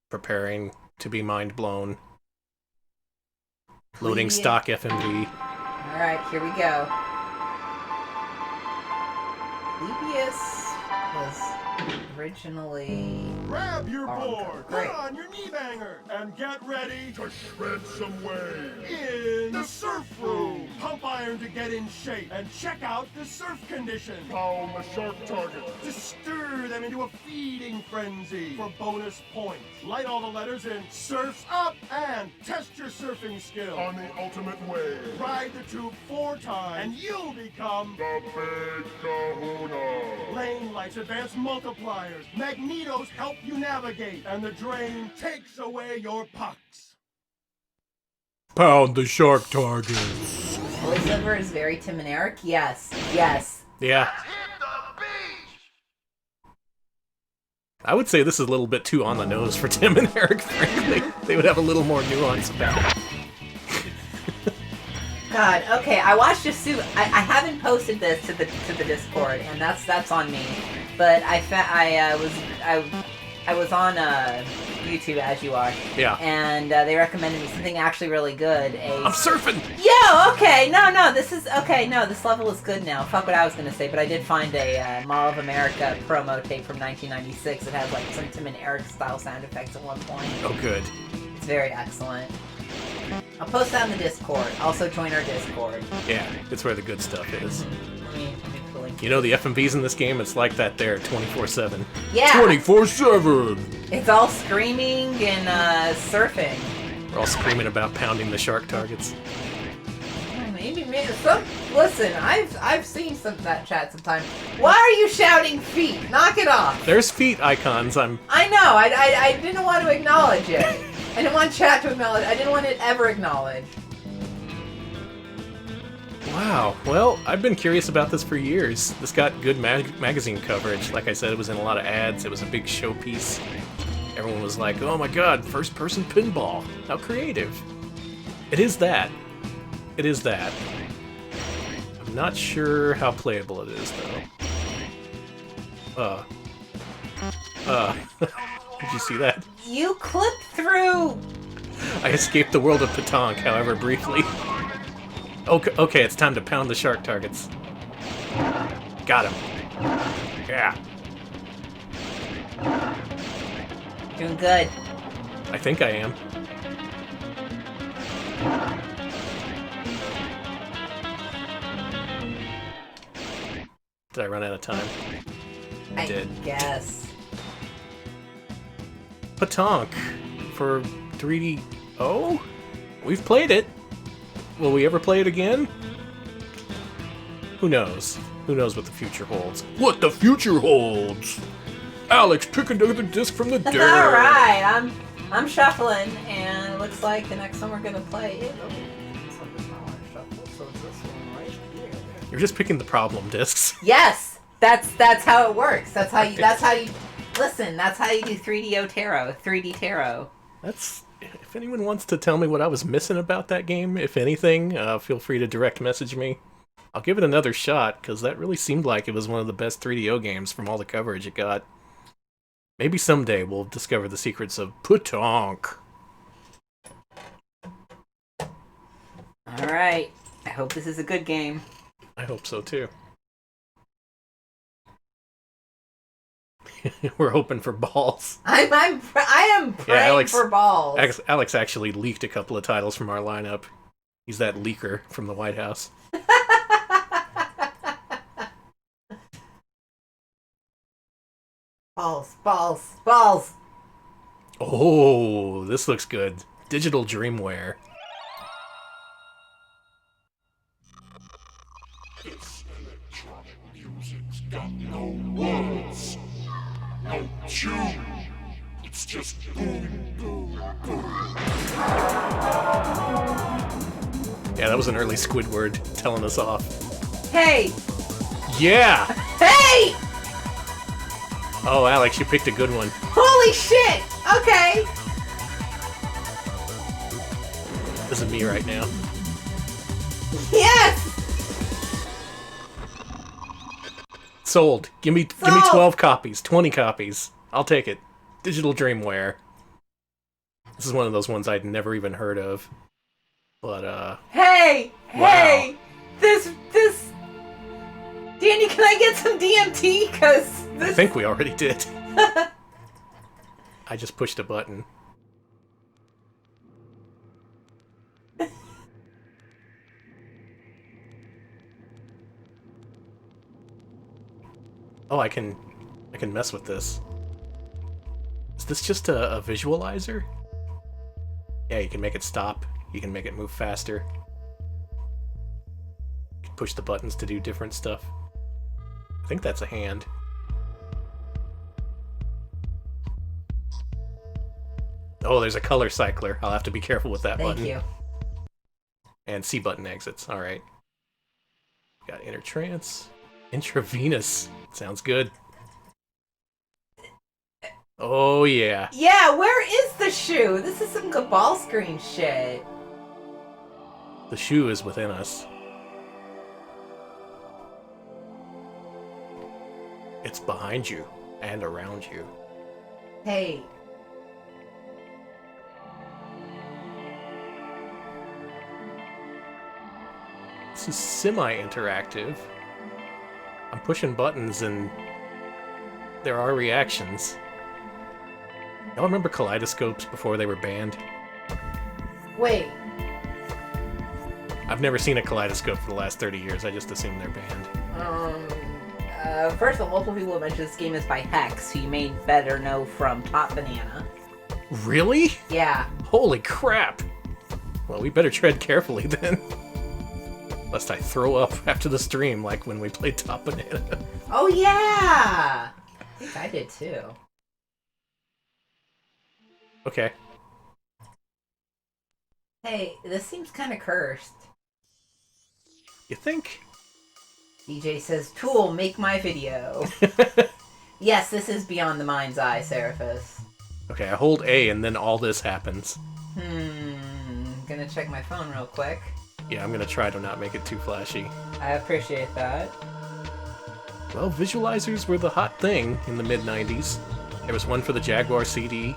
Preparing to be mind blown. Loading stock FMV. Alright, here we go. Polybius was originally... Grab your board, Great. put on your knee banger, and get ready To shred some waves. in the surf room. Pump iron to get in shape, and check out the surf condition. Pound the shark target. To stir them into a feeding frenzy for bonus points. Light all the letters in Surf's Up and test your surfing skill. On the ultimate wave. Ride the tube 4 times, and you'll become The Big Kahuna. lane lights, advanced multipliers. Magnetos help you navigate, and the drain takes away your pucks. Pound the shark target. Voiceover is very Tim and Eric? Yes. Yeah. I would say this is a little bit too on the nose for Tim and Eric, frankly. They would have a little more nuance about it. God, okay, I watched a suit. I haven't posted this to the Discord, and that's on me. But I was on YouTube as you are. Yeah. And they recommended me something actually really good. I'm surfing! Yo, okay, no, this is okay. No, this level is good now. Fuck what I was gonna say, but I did find a Mall of America promo tape from 1996. It has like some Tim and Eric style sound effects at one point. Oh, good. It's very excellent. I'll post that in the Discord. Also join our Discord. Yeah, it's where the good stuff is. Let me put the link You know, the FMVs in this game, it's like that there, 24/7. Yeah. 24/7! It's all screaming and surfing. We're all screaming about pounding the shark targets. Maybe. Listen, I've seen some of that chat sometimes. Why are you shouting feet? Knock it off. There's feet icons. I know. I didn't want to acknowledge it. I didn't want chat to acknowledge. I didn't want it ever acknowledged. Wow. Well, I've been curious about this for years. This got good magazine coverage. Like I said, it was in a lot of ads. It was a big showpiece. Everyone was like, oh my god, first-person pinball. How creative. It is that. It is that. I'm not sure how playable it is, though. Did you see that? You clipped through. I escaped the world of Pataank, however briefly. Okay, it's time to pound the shark targets. Got him. Yeah. Doing good. I think I am. Did I run out of time? I did. Guess. Pataank for 3D. Oh? We've played it. Will we ever play it again? Who knows? Who knows what the future holds? What the future holds! Alex, pick another disc from the dirt! Alright, I'm shuffling, and it looks like the next one we're gonna play is... You're just picking the problem discs. Yes! That's how it works. That's how you listen, that's how you do 3D Tarot. That's... If anyone wants to tell me what I was missing about that game, if anything, feel free to direct message me. I'll give it another shot, because that really seemed like it was one of the best 3DO games from all the coverage it got. Maybe someday we'll discover the secrets of Pataank. Alright. I hope this is a good game. I hope so, too. We're hoping for Ballz. I am praying for Ballz. Alex actually leaked a couple of titles from our lineup. He's that leaker from the White House. Ballz. Oh, this looks good. Digital Dreamware. This electronic music's got no words, no tune. It's just boom, boom, boom. Yeah, that was an early Squidward telling us off. Hey! Yeah! Hey! Oh, Alex, you picked a good one. Holy shit! Okay. This is me right now. Yes! Sold. Give me 12 copies, 20 copies. I'll take it. Digital Dreamware. This is one of those ones I'd never even heard of. But, Hey! Wow. Hey! This... Danny, can I get some DMT? Cause this... I think we already did. I just pushed a button. Oh, I can mess with this. Is this just a visualizer? Yeah, you can make it stop. You can make it move faster. You can push the buttons to do different stuff. I think that's a hand. Oh, there's a color cycler. I'll have to be careful with that button. Thank you. And C button exits. Alright. Got inner trance. Intravenous. Sounds good. Oh, yeah. Yeah, where is the shoe? This is some good ball screen shit. The shoe is within us. It's behind you and around you. Hey. This is semi-interactive. I'm pushing buttons and there are reactions. Y'all remember kaleidoscopes before they were banned? Wait. I've never seen a kaleidoscope for the last 30 years. I just assume they're banned. First of all, multiple people have mentioned this game is by Hex, who you may better know from Top Banana. Really? Yeah. Holy crap! Well, we better tread carefully then. Lest I throw up after the stream, like when we played Top Banana. Oh yeah! I think I did too. Okay. Hey, this seems kind of cursed. You think? DJ says, Tool, make my video. Yes, this is beyond the mind's eye, Seraphis. Okay, I hold A and then all this happens. Gonna check my phone real quick. Yeah, I'm gonna try to not make it too flashy. I appreciate that. Well, visualizers were the hot thing in the mid-90s. There was one for the Jaguar CD.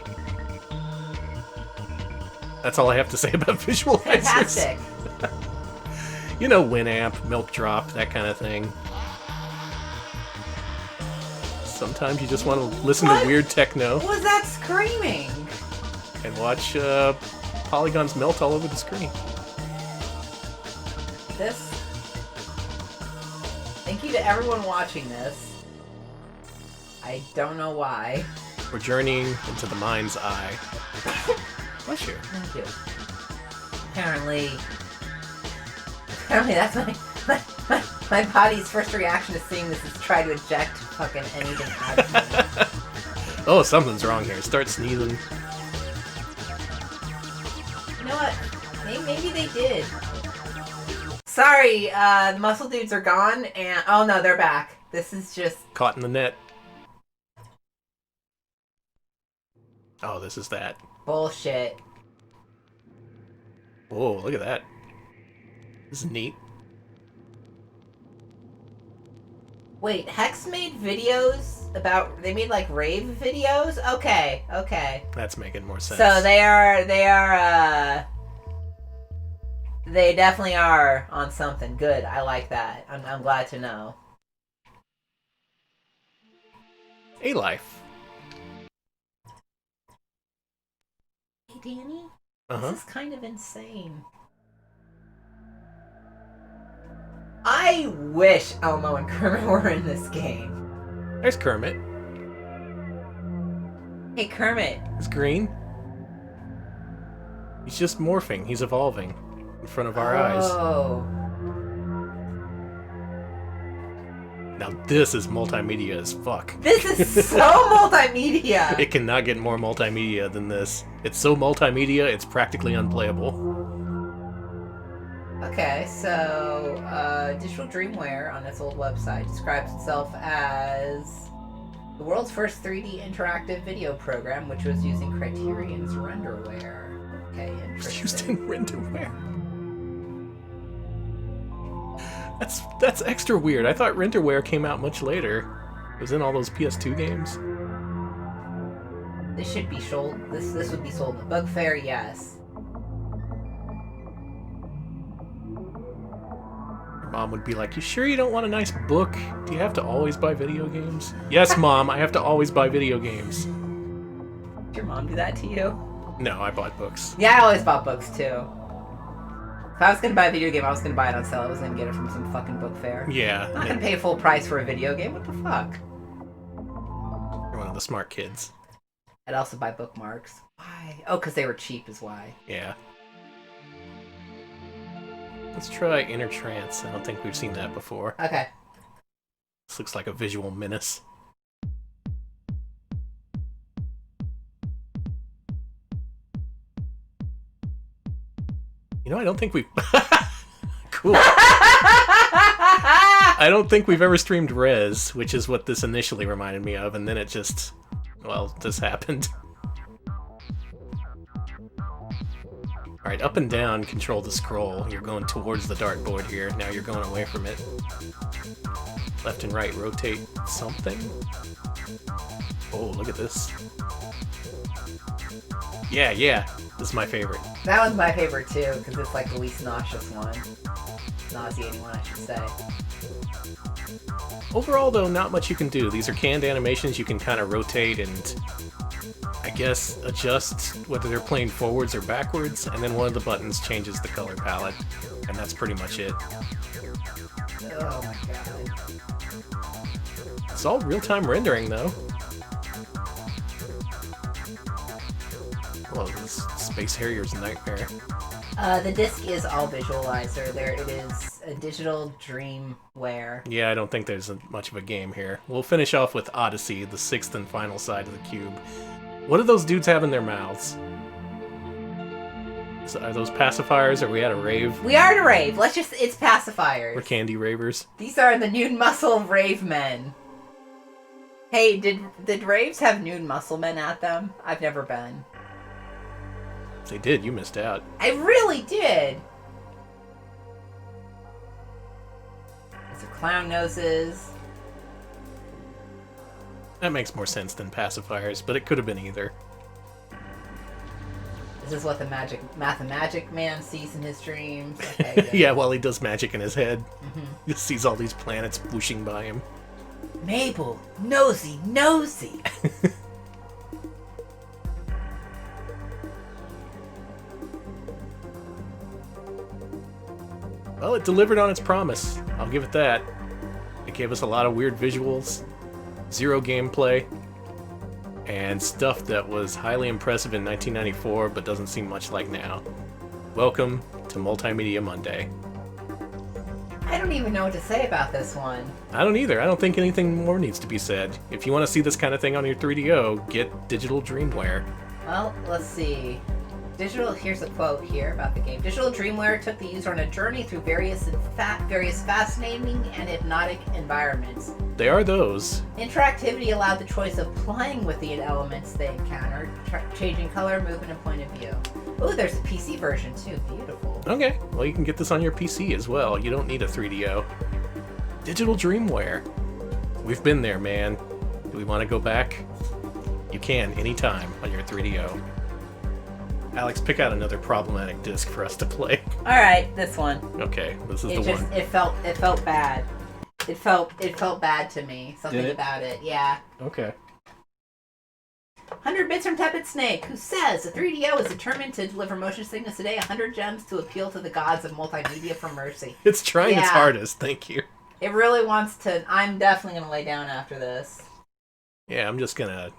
That's all I have to say about visualizers. Fantastic. You know, Winamp, Milk Drop, that kind of thing. Sometimes you just want to listen to weird techno. What was that screaming? And watch polygons melt all over the screen. This. Thank you to everyone watching this. I don't know why. We're journeying into the mind's eye. Bless you. Thank you. Apparently that's my body's first reaction to seeing this is try to eject fucking anything out of me. Oh, something's wrong here. Start sneezing. You know what? Maybe they did. Sorry, the muscle dudes are gone, and oh no, they're back. This is just Caught in the net. Oh, this is that. bullshit. Whoa, look at that. This is neat. Wait, Hex made videos about... They made, like, rave videos? Okay. That's making more sense. So they definitely are on something. Good, I like that. I'm glad to know. A-Life. Hey, Danny? Uh-huh. This is kind of insane. I wish Elmo and Kermit were in this game. There's Kermit. Hey, Kermit. He's green. He's just morphing. He's evolving in front of our eyes. Oh. Now this is multimedia as fuck. This is so multimedia. It cannot get more multimedia than this. It's so multimedia, it's practically unplayable. Okay, so Digital Dreamware on its old website describes itself as the world's first 3D interactive video program, which was using Criterion's renderware. Okay, It's interesting. used in renderware. That's extra weird. I thought renderware came out much later. It was in all those PS2 games. This should be sold. This would be sold at Bugfair, yes. Mom would be like, "You sure you don't want a nice book? Do you have to always buy video games?" Yes, Mom, I have to always buy video games. Did your mom do that to you? No, I bought books. Yeah, I always bought books too. If I was gonna buy a video game, I was gonna buy it on sale. I wasn't gonna get it from some fucking book fair. Yeah, I'm not gonna pay full price for a video game. What the fuck? you're one of the smart kids. I'd also buy bookmarks. Why? Oh, because they were cheap is why. Yeah. Let's try Inner Trance. I don't think we've seen that before. Okay. This looks like a visual menace. You know, I don't think we've... Cool. I don't think we've ever streamed Rez, which is what this initially reminded me of, and then it just... Well, this happened. Alright, up and down control the scroll. You're going towards the dartboard here. Now you're going away from it. Left and right rotate something. Oh, look at this. Yeah. This is my favorite. That one's my favorite too, because it's like the least nauseous one. Nauseating one, I should say. Overall, though, not much you can do. These are canned animations. You can kind of rotate and, I guess, adjust whether they're playing forwards or backwards, and then one of the buttons changes the color palette, and that's pretty much it. Oh my god. It's all real-time rendering, though. Well, this Space Harrier's nightmare. The disc is all visualizer. There it is, a digital Dreamware. Yeah, I don't think there's much of a game here. We'll finish off with Odyssey, the sixth and final side of the cube. What do those dudes have in their mouths? So are those pacifiers? Are we at a rave? We are at a rave. It's pacifiers. We're candy ravers. These are the nude muscle rave men. Hey, did raves have nude muscle men at them? I've never been. If they did, you missed out. I really did. These are clown noses. That makes more sense than pacifiers, but it could have been either. This is what the magic man sees in his dreams. Okay, Yeah, while he does magic in his head. Mm-hmm. He sees all these planets whooshing by him. Mabel, nosy. Well, it delivered on its promise. I'll give it that. It gave us a lot of weird visuals, zero gameplay, and stuff that was highly impressive in 1994 but doesn't seem much like now. Welcome to Multimedia Monday. I don't even know what to say about this one. I don't either. I don't think anything more needs to be said. If you want to see this kind of thing on your 3DO, get digital Dreamware. Well, let's see. Here's a quote here about the game. Digital Dreamware took the user on a journey through various fascinating and hypnotic environments. They are those. Interactivity allowed the choice of playing with the elements they encountered, changing color, movement, and point of view. Ooh, there's a PC version too. Beautiful. Okay, well you can get this on your PC as well. You don't need a 3DO. Digital Dreamware. We've been there, man. Do we want to go back? You can, anytime, on your 3DO. Alex, pick out another problematic disc for us to play. Alright, this one. Okay, this is the one. It felt bad. It felt bad to me. Something about it, yeah. Okay. 100 bits from Tepid Snake, who says the 3DO is determined to deliver motion sickness today, 100 gems to appeal to the gods of multimedia for mercy. It's trying its hardest, thank you. It really wants to. I'm definitely going to lay down after this. Yeah, I'm just gonna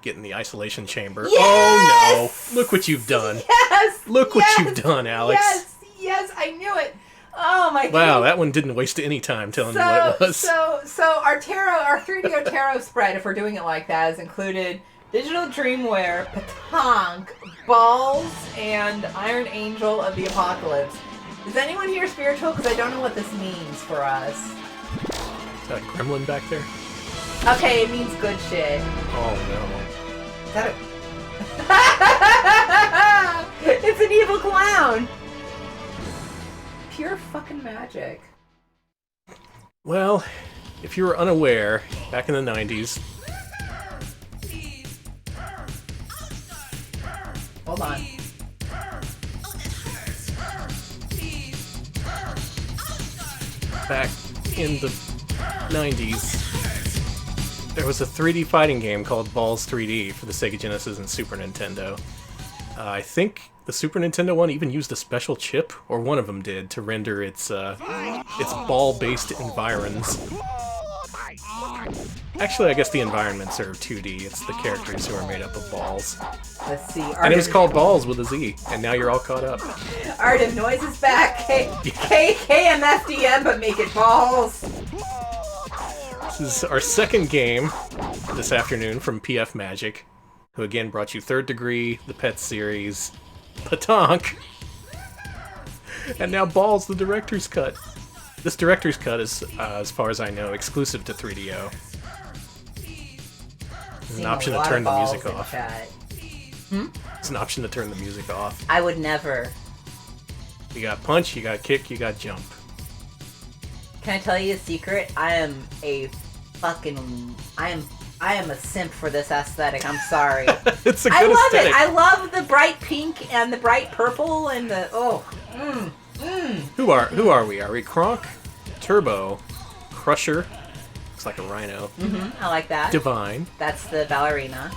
get in the isolation chamber. Yes! Oh no! Look what you've done. Yes! Look what you've done, Alex. Yes, I knew it. Oh my god. Wow, that one didn't waste any time telling you what it was. So our 3DO tarot spread, if we're doing it like that, has included Digital Dreamware, Pataank, Ballz, and Iron Angel of the Apocalypse. Is anyone here spiritual? Because I don't know what this means for us. Is that a gremlin back there? Okay, it means good shit. Oh no. Is that a... It's an evil clown! Pure fucking magic. Well, if you were unaware, back in the 90s... Hold on. Back in the 90s, there was a 3D fighting game called Ballz 3D for the Sega Genesis and Super Nintendo. I think the Super Nintendo one even used a special chip, or one of them did, to render its ball-based environs. Actually, I guess the environments are 2D. It's the characters who are made up of balls. Let's see. And it was called Ballz with a Z, and now you're all caught up. Art of Noise is back. KMFDM, but make it balls. This is our second game this afternoon from PF Magic, who again brought you Third Degree, the Pet series, Pataank, and now Ballz, the Director's Cut. This Director's Cut is, as far as I know, exclusive to 3DO. There's an option to turn the music off. It's an option to turn the music off. I would never. You got punch, you got kick, you got jump. Can I tell you a secret? I am a simp for this aesthetic. I'm sorry. It's a good aesthetic. I love the bright pink and the bright purple and the Who are we? Are we Kronk, Turbo, Crusher? Looks like a rhino. I like that. Divine. That's the ballerina.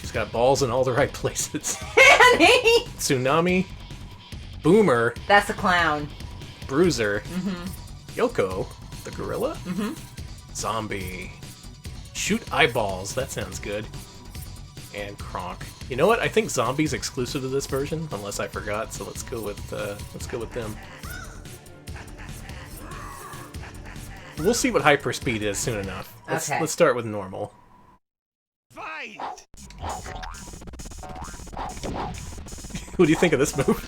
She's got balls in all the right places. Annie! Tsunami. Boomer. That's a clown. Bruiser. Yoko, the gorilla. Zombie. Shoot eyeballs. That sounds good. And Kronk. You know what? I think Zombie's exclusive to this version, unless I forgot. So let's go with them. We'll see what hyperspeed is soon enough. Let's start with normal. Fight! What do you think of this move?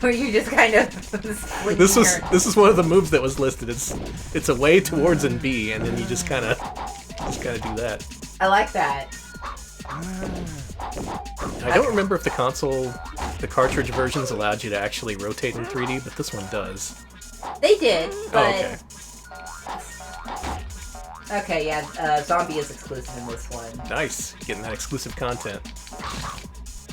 Where you just kind of This is one of the moves that was listed. It's a way towards an B, and then you just kind of do that. I like that. I don't remember if the cartridge versions allowed you to actually rotate in 3D, but this one does. They did, but... Oh, okay. Okay, yeah, Zombie is exclusive in this one. Nice. Getting that exclusive content.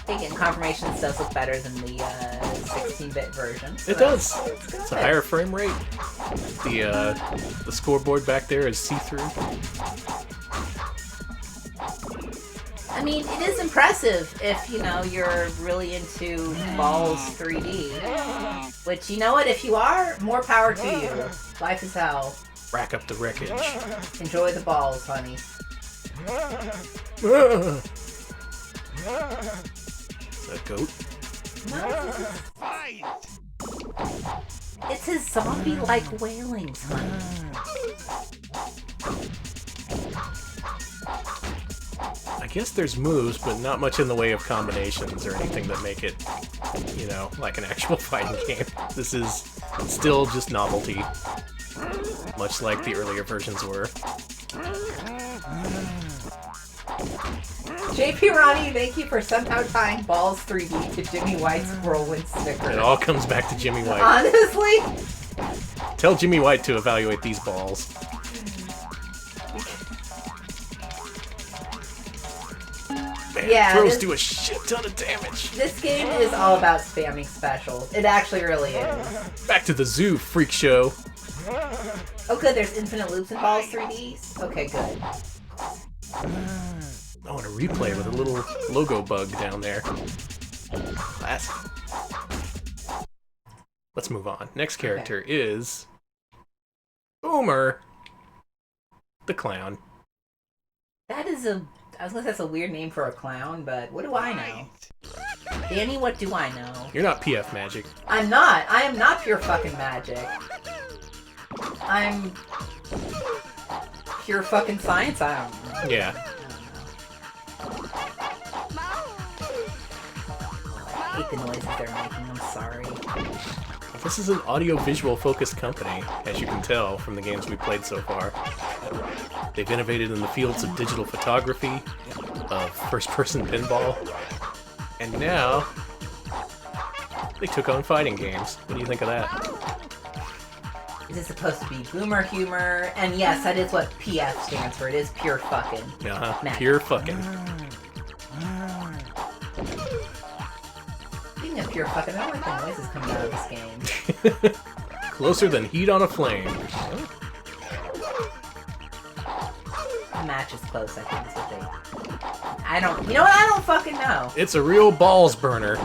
Again, Confirmations does look better than the 16-bit version. So it does. It's It's a higher frame rate. The scoreboard back there is see-through. I mean, it is impressive if, you know, you're really into Ballz 3D. Which, you know what, if you are, more power to you. Life is hell. Rack up the wreckage. Enjoy the balls, honey. Is that a goat? Fight! It's his zombie-like wailings, honey. I guess there's moves, but not much in the way of combinations or anything that make it, you know, like an actual fighting game. This is still just novelty. Much like the earlier versions were. JP Ronnie, thank you for somehow tying Ballz 3D to Jimmy White's whirlwind sticker. It all comes back to Jimmy White. Honestly? Tell Jimmy White to evaluate these balls. Man, Yeah, throws do a shit ton of damage. This game is all about spamming specials. It actually really is. Back to the zoo, freak show. Oh good, there's infinite loops in Ballz 3Ds? Okay, good. I want to replay with a little logo bug down there. Classic. Let's move on. Next character is... Boomer. The clown. That is a... I was gonna say that's a weird name for a clown, but what do I know? Danny, what do I know? You're not PF Magic. I'm not. I am not pure fucking magic. I'm... pure fucking science. I don't know. Yeah. I hate the noises they're making. I'm sorry. This is an audio-visual focused company, as you can tell from the games we've played so far. They've innovated in the fields of digital photography, of first-person pinball, and now they took on fighting games. What do you think of that? Is it supposed to be boomer humor? And yes, that is what PF stands for. It is pure fucking. Magic. Pure fucking. Speaking of pure fucking, I don't like the noises coming out of this game. Closer than heat on a flame. The match is close, I think is what they... I don't... You know what? I don't fucking know. It's a real balls burner.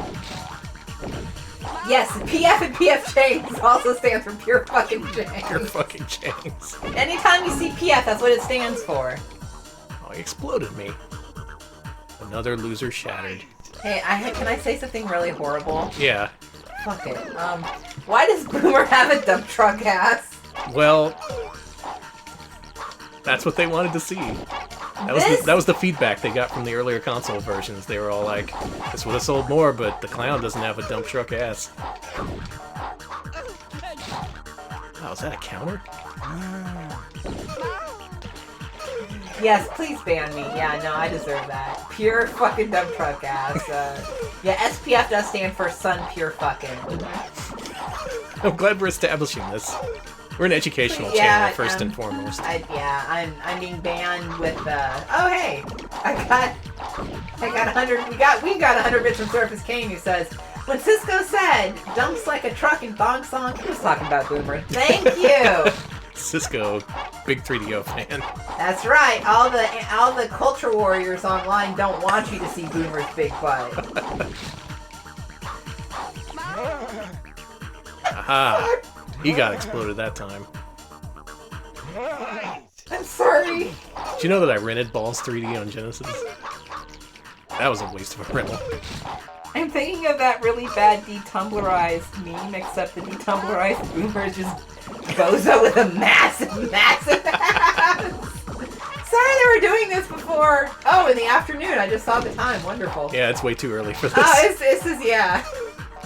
Yes, PF and PF Chains also stands for pure fucking chains. Pure fucking chains. Anytime you see PF, that's what it stands for. Oh, he exploded me. Another loser shattered. Hey, can I say something really horrible? Yeah. Fuck it. Why does Boomer have a dump truck ass? Well, that's what they wanted to see. That was the feedback they got from the earlier console versions. They were all like, this would have sold more, but the clown doesn't have a dump truck ass. Oh, is that a counter? Yes, please ban me. Yeah, no, I deserve that. Pure fucking dump truck ass. Yeah, SPF does stand for Sun Pure Fucking. I'm glad we're establishing this. We're an educational Yeah, channel, first and foremost. I'm being banned with, oh hey! I got 100, we've got 100 bits from Surface Kane who says, when Cisco said, dumps like a truck in Thong Song, he was talking about Boomer. Thank you! Cisco, big 3DO fan. That's right, all the culture warriors online don't want you to see Boomer's big butt. Aha! He got exploded that time. I'm sorry. Did you know that I rented Ballz 3D on Genesis? That was a waste of a rental. I'm thinking of that really bad detumblerized meme, except the detumblerized boomer is just Bozo with a massive ass. Sorry they were doing this before. Oh, in the afternoon. I just saw the time. Wonderful. Yeah, it's way too early for this. Oh, this is, yeah.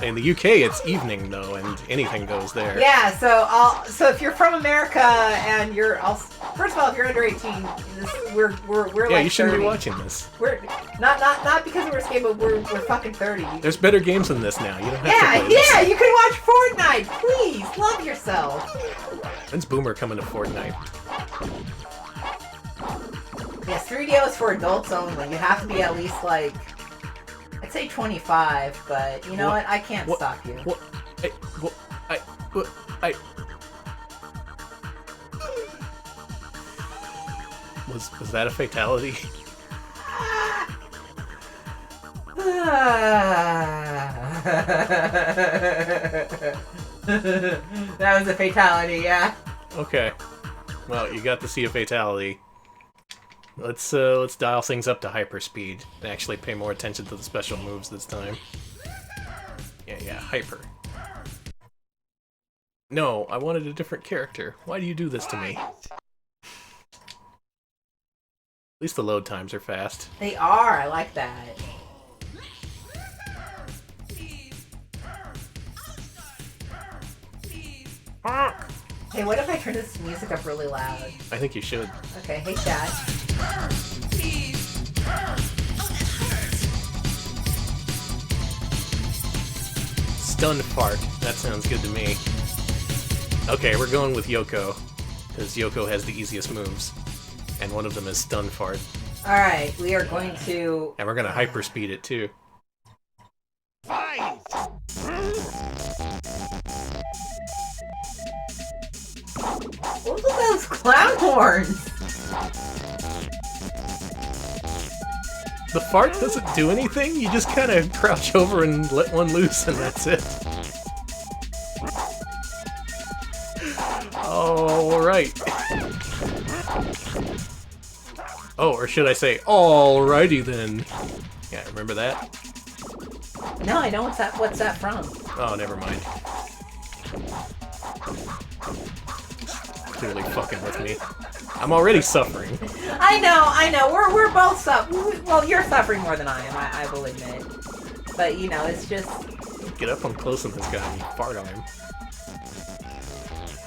In the UK, it's evening, though, and anything goes there. Yeah, so if you're from America and first of all, if you're under 18, we're yeah, like you shouldn't 30. be watching this. We're not because we're scared, but we're fucking 30. There's better games than this now. You don't have to play Yeah, you can watch Fortnite. Please, love yourself. When's Boomer coming to Fortnite? Yes, 3DO is for adults only. You have to be at least like, I'd say 25, but you know what? I can't stop you. Was that a fatality? That was a fatality, yeah. Okay. Well, you got to see a fatality. Let's dial things up to hyperspeed and actually pay more attention to the special moves this time. Yeah, hyper. No, I wanted a different character. Why do you do this to me? At least the load times are fast. They are, I like that. Hey, what if I turn this music up really loud? I think you should. Okay, hey chat. Stun fart. That sounds good to me. Okay, we're going with Yoko, because Yoko has the easiest moves, and one of them is stun fart. Alright, we are going to... And we're gonna hyperspeed it too. Fight! What are those clown horns? The fart doesn't do anything, you just kind of crouch over and let one loose and that's it. Alright. Oh, or should I say, alrighty then. Yeah, remember that? No, I don't. What's that from? Oh, never mind. Clearly fucking with me. I'm already suffering. I know. We're both suffering. Well, you're suffering more than I am, I will admit. But, you know, it's just... Get up on close on this guy and fart on him.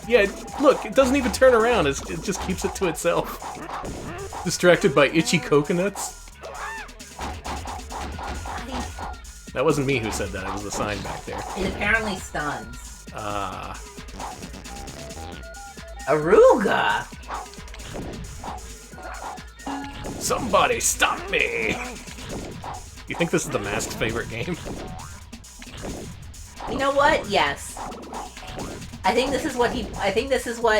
Yeah, look, it doesn't even turn around. It just keeps it to itself. Distracted by itchy coconuts. That wasn't me who said that. It was the sign back there. It apparently stuns. Ah. Aruga! Somebody stop me! You think this is the Mask's favorite game? You know what? Yes. I think this is what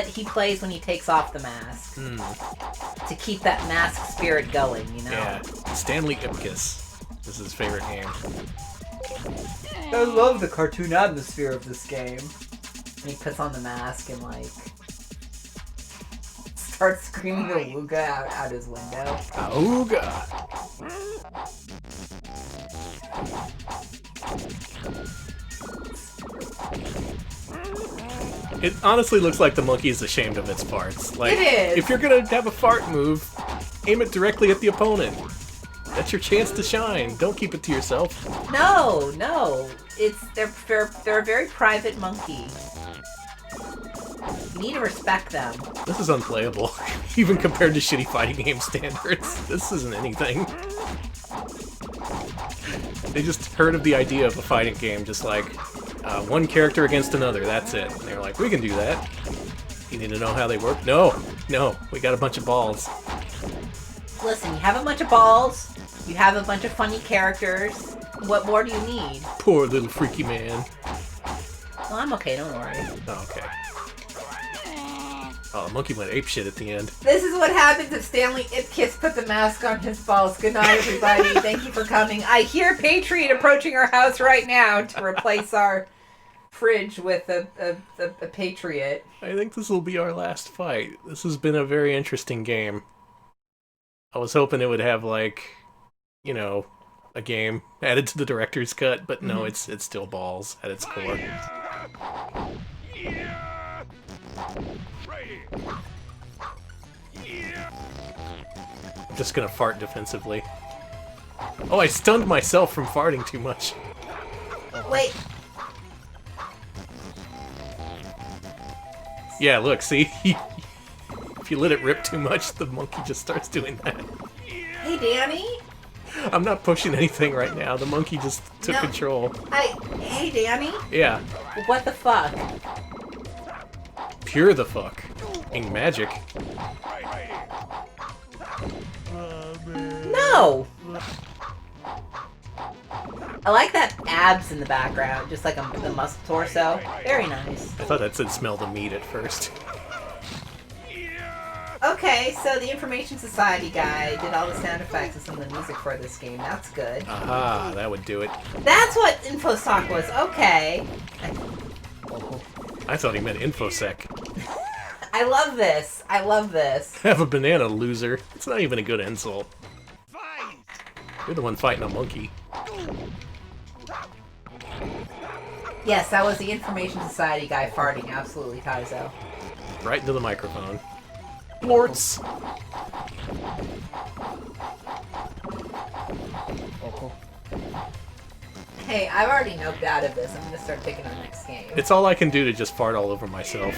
he plays when he takes off the mask. To keep that mask spirit going, you know? Yeah. Stanley Ipkiss. This is his favorite game. I love the cartoon atmosphere of this game. And he puts on the mask and, like, starts screaming Awooga out his window. Awooga! It honestly looks like the monkey is ashamed of its farts. Like, It is. If you're gonna have a fart move, aim it directly at the opponent. That's your chance to shine. Don't keep it to yourself. No. They're a very private monkey. You need to respect them. This is unplayable, even compared to shitty fighting game standards. This isn't anything. They just heard of the idea of a fighting game, just like, one character against another, that's it. And they're like, we can do that. You need to know how they work? No, we got a bunch of balls. Listen, you have a bunch of balls, you have a bunch of funny characters. What more do you need? Poor little freaky man. Well, I'm okay, don't worry. Oh, okay. Oh, Monkey went apeshit at the end. This is what happens if Stanley Ipkiss put the mask on his balls. Good night, everybody. Thank you for coming. I hear Patriot approaching our house right now to replace our fridge with a Patriot. I think this will be our last fight. This has been a very interesting game. I was hoping it would have like, you know, a game added to the director's cut, but no, it's still Ballz at its core. I'm just gonna fart defensively. Oh, I stunned myself from farting too much. Wait. Yeah, look, see? If you let it rip too much, the monkey just starts doing that. Hey, Danny. I'm not pushing anything right now. The monkey just took control. Hey, Danny. Yeah. What the fuck? Pure the fuck. Ing magic. No! I like that abs in the background, just like the muscle torso. Very nice. I thought that said smell the meat at first. Okay, so the Information Society guy did all the sound effects and some of the music for this game. That's good. Aha, that would do it. That's what InfoSoc was. Okay. I thought he meant InfoSec. I love this. I love this. Have a banana, loser. It's not even a good insult. You're the one fighting a monkey. Yes, that was the Information Society guy farting. Absolutely, Kaizo. Right into the microphone. Blorts! Hey, I've already noped out of this. I'm gonna start picking our next game. It's all I can do to just fart all over myself.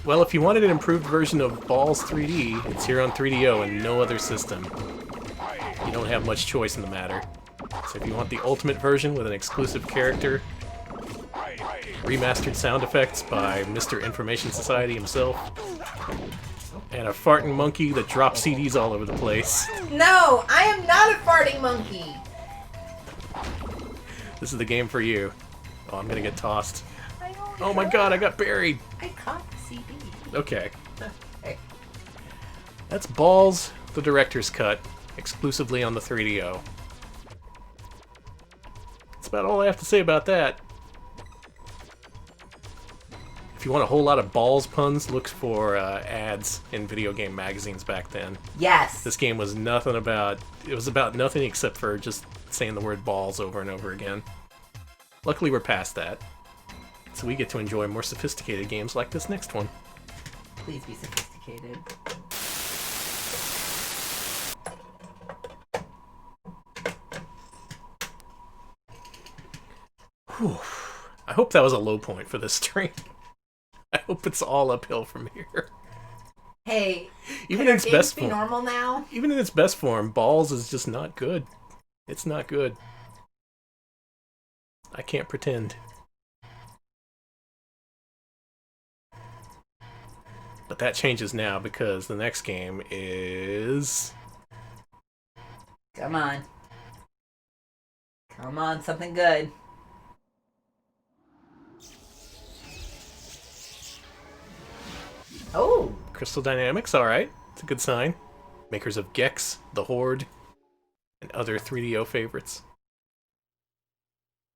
Well, if you wanted an improved version of Ballz 3D, it's here on 3DO and no other system. You don't have much choice in the matter. So if you want the ultimate version with an exclusive character, remastered sound effects by Mr. Information Society himself, and a farting monkey that drops CDs all over the place. No, I am not a farting monkey. This is the game for you. Oh, I'm gonna get tossed. Oh my god, I got buried. I caught the CD. Okay. Okay. That's Ballz, the director's cut, exclusively on the 3DO. That's about all I have to say about that. If you want a whole lot of Ballz puns, look for ads in video game magazines back then. Yes. This game was nothing about... It was about nothing except for just saying the word balls over and over again. Luckily, we're past that. So we get to enjoy more sophisticated games like this next one. Please be sophisticated. Whew. I hope that was a low point for this stream. I hope it's all uphill from here. Hey, even in its best be form, normal now? even in its best form, Ballz is just not good. It's not good. I can't pretend. But that changes now because the next game is... Come on. Come on, something good. Oh! Crystal Dynamics, alright. It's a good sign. Makers of Gex, The Horde, and other 3DO favorites.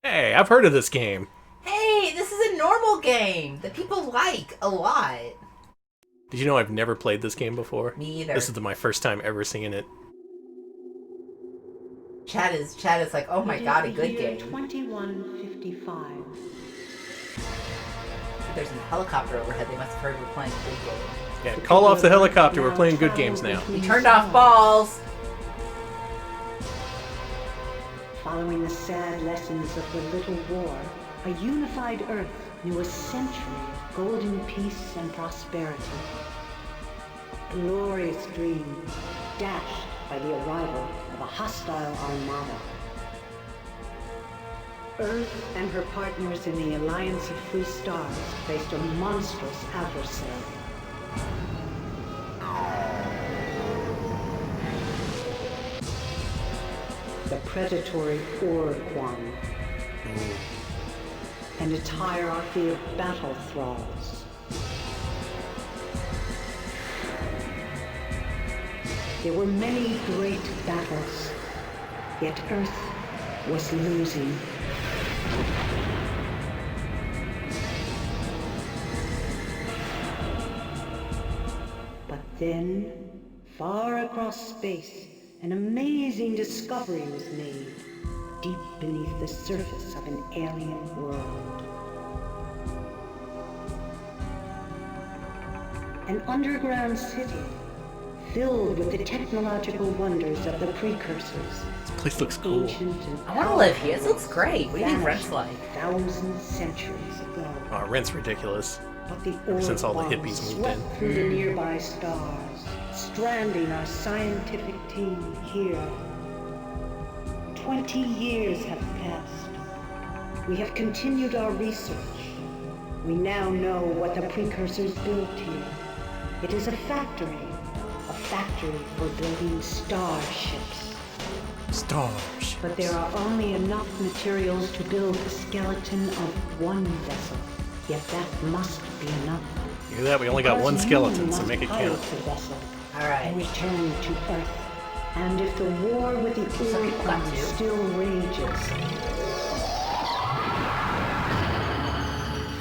Hey, I've heard of this game. Hey, this is a normal game that people like a lot. Did you know I've never played this game before? Me either. This is my first time ever seeing it. Chad is like, oh my god, a good game. 2155. There's a helicopter overhead. They must have heard we're playing a good game. Yeah, call off the helicopter. We're playing good games now. We turned off Ballz. Following the sad lessons of the Little War, a unified Earth knew a century of golden peace and prosperity. Glorious dream dashed by the arrival of a hostile armada. Earth and her partners in the Alliance of Free Stars faced a monstrous adversary. The predatory Orquan, and its hierarchy of battle thralls. There were many great battles, yet Earth was losing. But then, Far across space, an amazing discovery was made, deep beneath the surface of an alien world. An underground city, filled with the technological wonders of the precursors. This place looks cool. Ancient and I want to live here. This looks great. What do you think rent's vanished like? thousands centuries ago. Oh, rent's ridiculous. But the Ever since all the orb hippies bombs moved in. swept through the nearby stars, stranding our scientific team here. 20 years have passed. We have continued our research. We now know what the precursors built here. It is a factory for building starships. Stars. But there are only enough materials to build the skeleton of one vessel. Yet that must be enough. Hear that? We only got one Because skeleton, you so must make it pilot count. the vessel All right. and return to Earth. And if the war with the Some people got Oricon to. still rages,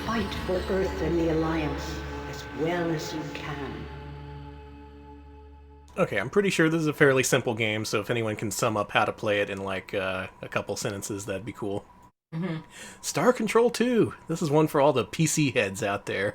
fight for Earth and the Alliance as well as you can. Okay, I'm pretty sure this is a fairly simple game, so if anyone can sum up how to play it in like a couple sentences, that'd be cool. Star Control 2! This is one for all the PC heads out there.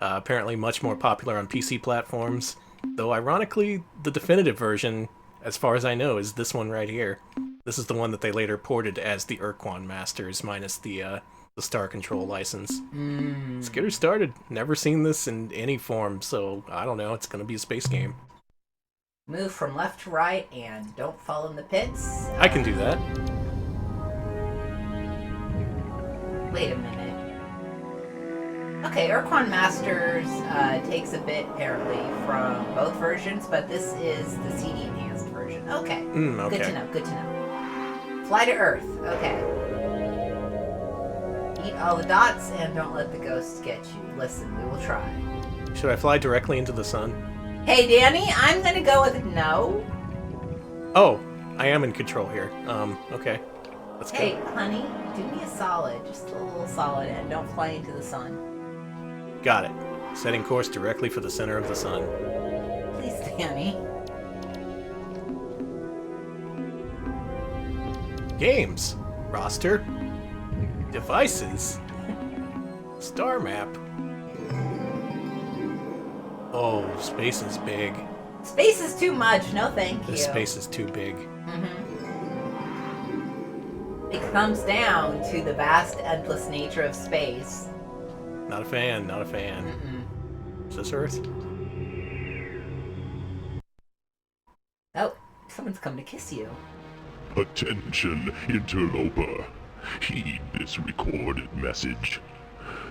Apparently much more popular on PC platforms, though ironically, the definitive version, as far as I know, is this one right here. This is the one that they later ported as the Urquan Masters, minus the Star Control license. Let's get her started. Never seen this in any form, so I don't know, it's gonna be a space game. Move from left to right and don't fall in the pits. I can do that. Wait a minute. Okay, Urquan Masters takes a bit apparently from both versions, but this is the CD enhanced version. Okay. Okay. Good to know, good to know. Fly to Earth. Okay. Eat all the dots and don't let the ghosts get you. Listen, we will try. Should I fly directly into the sun? Hey, Danny, I'm gonna go with no. Oh, I am in control here. Okay. Let's Hey, go. honey, do me a solid, just a little solid, and don't fly into the sun. Got it. Setting course directly for the center of the sun. Please, Danny. Games. Roster. Devices. Star map. Oh, space is big. Space is too much, no thank you. This space is too big. It comes down to the vast, endless nature of space. Not a fan, not a fan. Is this Earth? Oh, someone's come to kiss you. Attention, interloper. Heed this recorded message.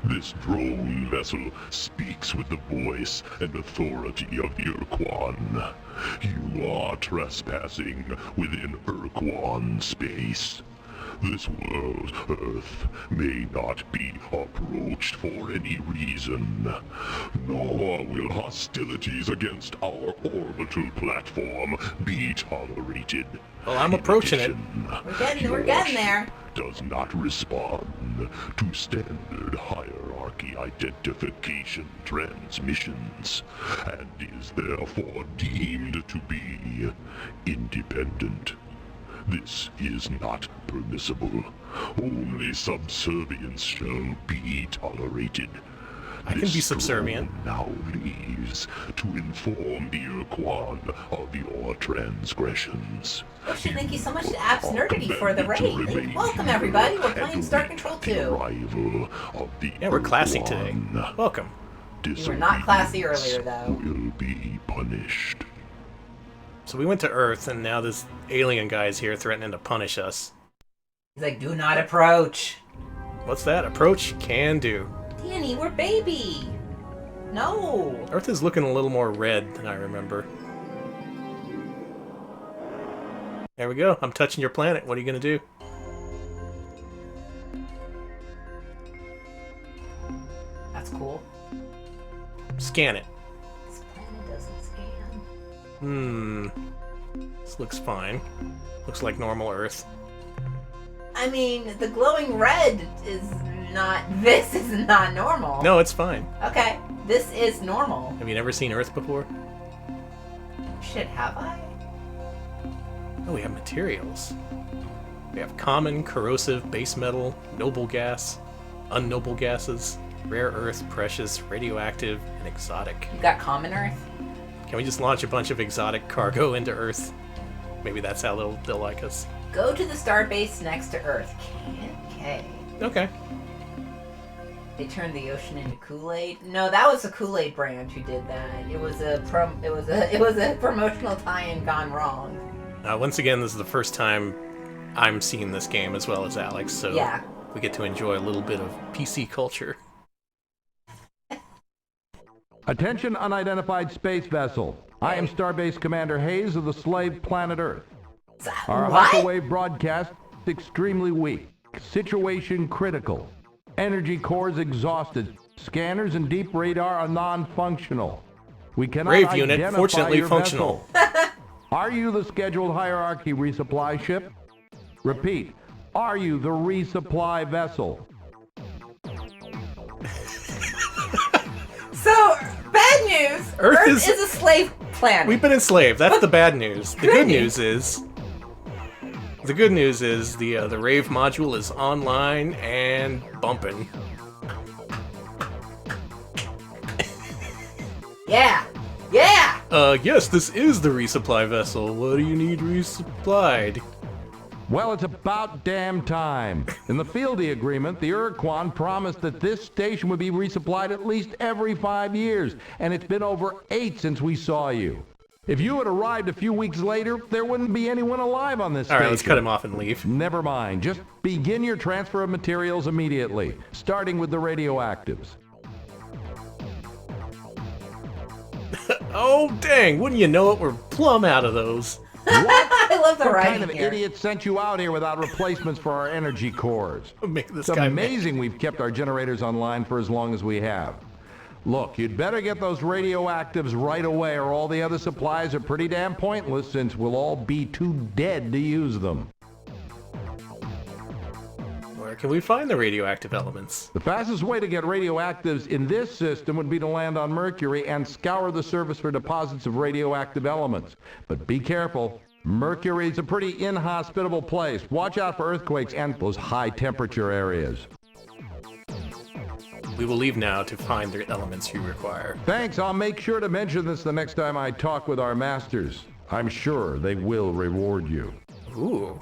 This drone vessel speaks with the voice and authority of Urquan. You are trespassing within Urquan space. This world, Earth, may not be approached for any reason, nor will hostilities against our orbital platform be tolerated. Well, I'm approaching it. We're getting there. Does not respond to standard hierarchy identification transmissions, and is therefore deemed to be independent. This is not permissible. Only subservience shall be tolerated. I can be subservient. Now leaves to inform the Urquan of your transgressions. Actually, thank you so much to Apps Nerdity for the raid. Welcome, everybody. We're playing Star Control 2. Yeah, we're classy today. Welcome. You were not classy earlier, though. Will be punished. So we went to Earth, and now this alien guy is here threatening to punish us. He's like, do not approach. What's that? Approach? Can do. Danny, we're baby. No. Earth is looking a little more red than I remember. There we go. I'm touching your planet. What are you gonna do? That's cool. Scan it. This planet doesn't scan. This looks fine. Looks like normal Earth. I mean, the glowing red is not... This is not normal. No, it's fine. Okay, this is normal. Have you never seen Earth before? Shit, have I? Oh, we have materials. We have common, corrosive, base metal, noble gas, unnoble gases, rare earth, precious, radioactive, and exotic. You got common earth? Can we just launch a bunch of exotic cargo into Earth? Maybe that's how they'll like us. Go to the starbase next to Earth. Okay. Okay. They turned the ocean into Kool-Aid. No, that was the Kool-Aid brand who did that. It was a promotional tie-in gone wrong. Once again, this is the first time I'm seeing this game as well as Alex, so yeah. We get to enjoy a little bit of PC culture. Attention unidentified space vessel. I am Starbase Commander Hayes of the slave planet Earth. Our microwave broadcast is extremely weak. Situation critical. Energy cores exhausted. Scanners and deep radar are non-functional. We cannot Brave unit, identify fortunately your functional. vessel. Are you the scheduled hierarchy resupply ship? Repeat. Are you the resupply vessel? So, bad news. Earth is a slave planet. We've been enslaved. That's the bad news. The good news is the Rave module is online and bumping. Yeah. Yeah. Yes, this is the resupply vessel. What do you need resupplied? Well, it's about damn time. In the Fieldy agreement, the Urquan promised that this station would be resupplied at least every 5 years, and it's been over 8 since we saw you. If you had arrived a few weeks later, there wouldn't be anyone alive on this station. All right, let's cut him off and leave. Never mind. Just begin your transfer of materials immediately, starting with the radioactives. Oh, dang. Wouldn't you know it? We're plumb out of those. I love the What writing kind of here. idiot sent you out here without replacements for our energy cores? Make this It's guy amazing we've kept our generators online for as long as we have. Look, you'd better get those radioactives right away, or all the other supplies are pretty damn pointless since we'll all be too dead to use them. Where can we find the radioactive elements? The fastest way to get radioactives in this system would be to land on Mercury and scour the surface for deposits of radioactive elements. But be careful. Mercury's a pretty inhospitable place. Watch out for earthquakes and those high temperature areas. We will leave now to find the elements you require. Thanks. I'll make sure to mention this the next time I talk with our masters. I'm sure they will reward you. Ooh,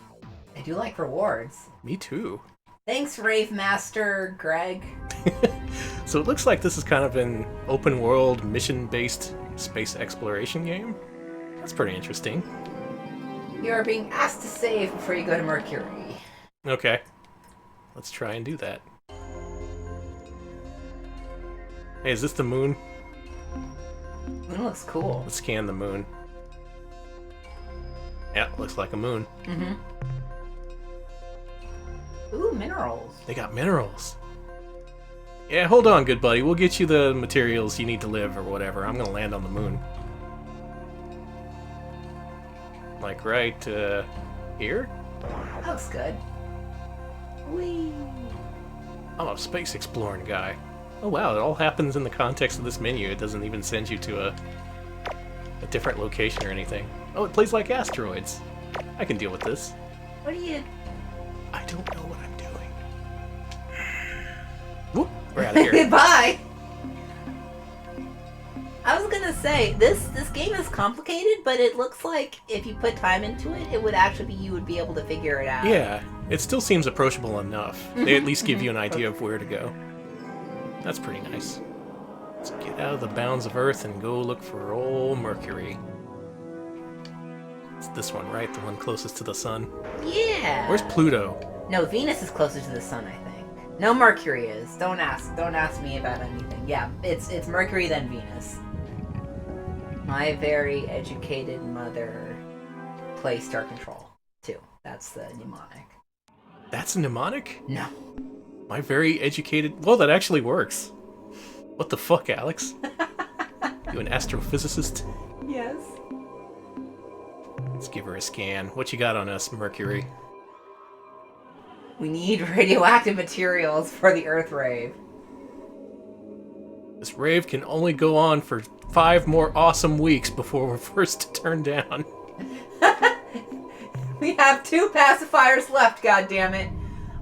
I do like rewards. me too. Thanks, Rave Master Greg. So it looks like this is kind of an open world, mission-based space exploration game. That's pretty interesting. You are being asked to save before you go to Mercury. Okay. Let's try and do that. Hey, is this the moon? Moon looks cool. Let's scan the moon. Yeah, looks like a moon. Mm-hmm. Ooh, minerals. They got minerals. Yeah, hold on, good buddy. We'll get you the materials you need to live or whatever. I'm gonna land on the moon. Like right, here? That looks good. Whee! I'm a space exploring guy. Oh wow, it all happens in the context of this menu. It doesn't even send you to a different location or anything. Oh, it plays like asteroids. I can deal with this. What are you... I don't know what I'm doing. Whoop, we're out of here. Bye! I was gonna say, this game is complicated, but it looks like if you put time into it, it would actually be, you would be able to figure it out. Yeah, it still seems approachable enough. They at least give you an idea of where to go. That's pretty nice. Let's get out of the bounds of Earth and go look for old Mercury. It's this one, right? The one closest to the sun. Yeah! Where's Pluto? No, Venus is closer to the sun, I think. No, Mercury is. Don't ask me about anything. Yeah, it's Mercury then Venus. My very educated mother plays Star Control, too. That's the mnemonic. That's a mnemonic? No. My very educated... Well, that actually works. What the fuck, Alex? You an astrophysicist? Yes. Let's give her a scan. What you got on us, Mercury? We need radioactive materials for the Earth Rave. This rave can only go on for 5 more awesome weeks before we're forced to turn down. We have 2 pacifiers left, goddammit.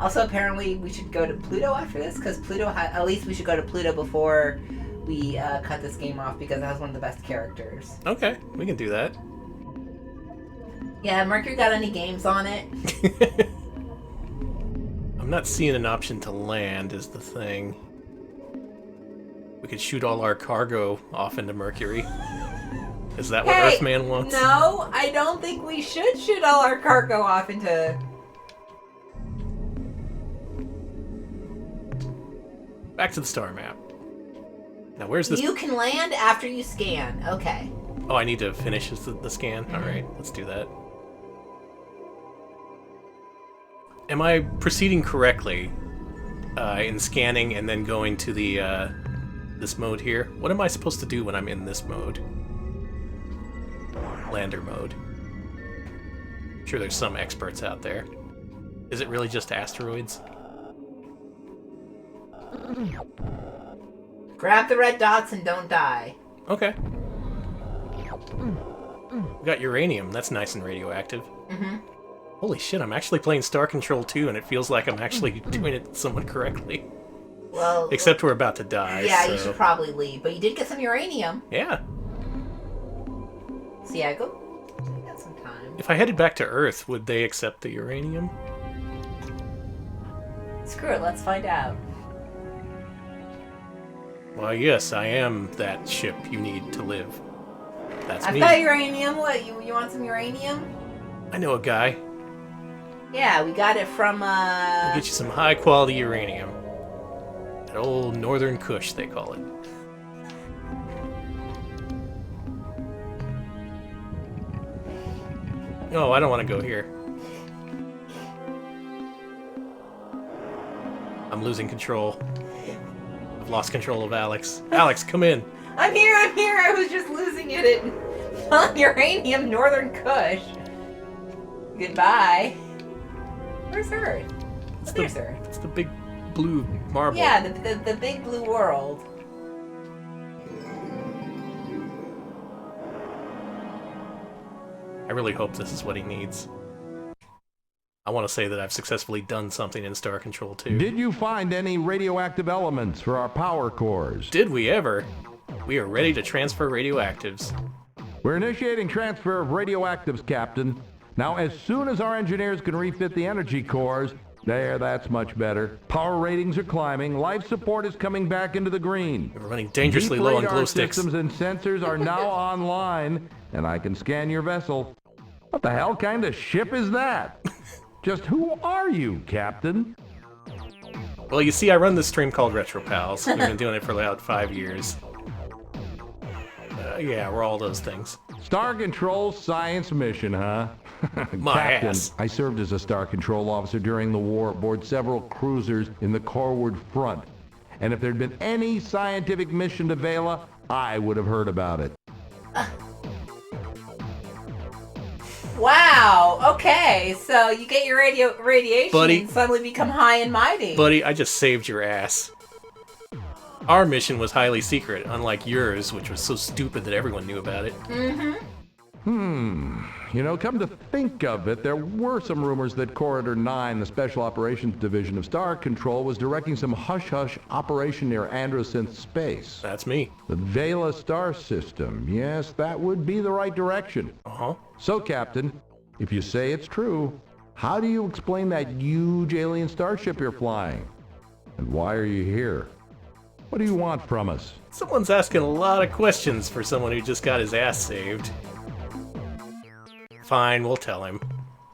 Also, apparently, we should go to Pluto after this, because Pluto at least we should go to Pluto before we cut this game off, because it has one of the best characters. Okay, we can do that. Yeah, Mercury got any games on it? I'm not seeing an option to land is the thing. We could shoot all our cargo off into Mercury. Is that what Earthman wants? No, I don't think we should shoot all our cargo off into... Back to the star map. Now, where's this? You can land after you scan. Okay. Oh, I need to finish the scan? Alright, let's do that. Am I proceeding correctly in scanning and then going to the this mode here? What am I supposed to do when I'm in this mode? Lander mode. I'm sure there's some experts out there. Is it really just asteroids? Grab the red dots and don't die. Okay. We got uranium. That's nice and radioactive. Mm-hmm. Holy shit, I'm actually playing Star Control 2 and it feels like I'm actually doing it somewhat correctly. Well... Except we're about to die, Yeah, so... you should probably leave. But you did get some uranium. Yeah. So yeah, go... You got some time. If I headed back to Earth, would they accept the uranium? Screw it, let's find out. Well, yes, I am that ship you need to live. That's I've me. got uranium. What, you want some uranium? I know a guy. Yeah, we got it from, I'll get you some high-quality uranium. That old Northern Kush, they call it. Oh, I don't want to go here. I'm losing control. I've lost control of Alex. Alex, come in. I'm here! I was just losing it at uranium Northern Kush. Goodbye. Where's Earth? There's Earth. It's the big blue marble. Yeah, the big blue world. I really hope this is what he needs. I want to say that I've successfully done something in Star Control 2. Did you find any radioactive elements for our power cores? Did we ever? We are ready to transfer radioactives. We're initiating transfer of radioactives, Captain. Now, as soon as our engineers can refit the energy cores, that's much better. Power ratings are climbing. Life support is coming back into the green. We're running dangerously Deep low on radar glow sticks. systems and sensors are now online, and I can scan your vessel. What the hell kind of ship is that? Just who are you, Captain? Well, you see, I run this stream called Retro Pals. We've been doing it for about 5 years. Yeah, we're all those things. Star Control science mission, huh? My Captain, ass. I served as a Star Control officer during the war aboard several cruisers in the Corward Front. And if there'd been any scientific mission to Vela, I would have heard about it. Wow, okay, so you get your radiation Buddy. and suddenly become high and mighty. Buddy, I just saved your ass. Our mission was highly secret, unlike yours, which was so stupid that everyone knew about it. You know, come to think of it, there were some rumors that Corridor 9, the Special Operations Division of Star Control, was directing some hush-hush operation near Androsynth Space. That's me. The Vela star system. Yes, that would be the right direction. Uh-huh. So, Captain, if you say it's true, how do you explain that huge alien starship you're flying? And why are you here? What do you want from us? Someone's asking a lot of questions for someone who just got his ass saved. Fine, we'll tell him.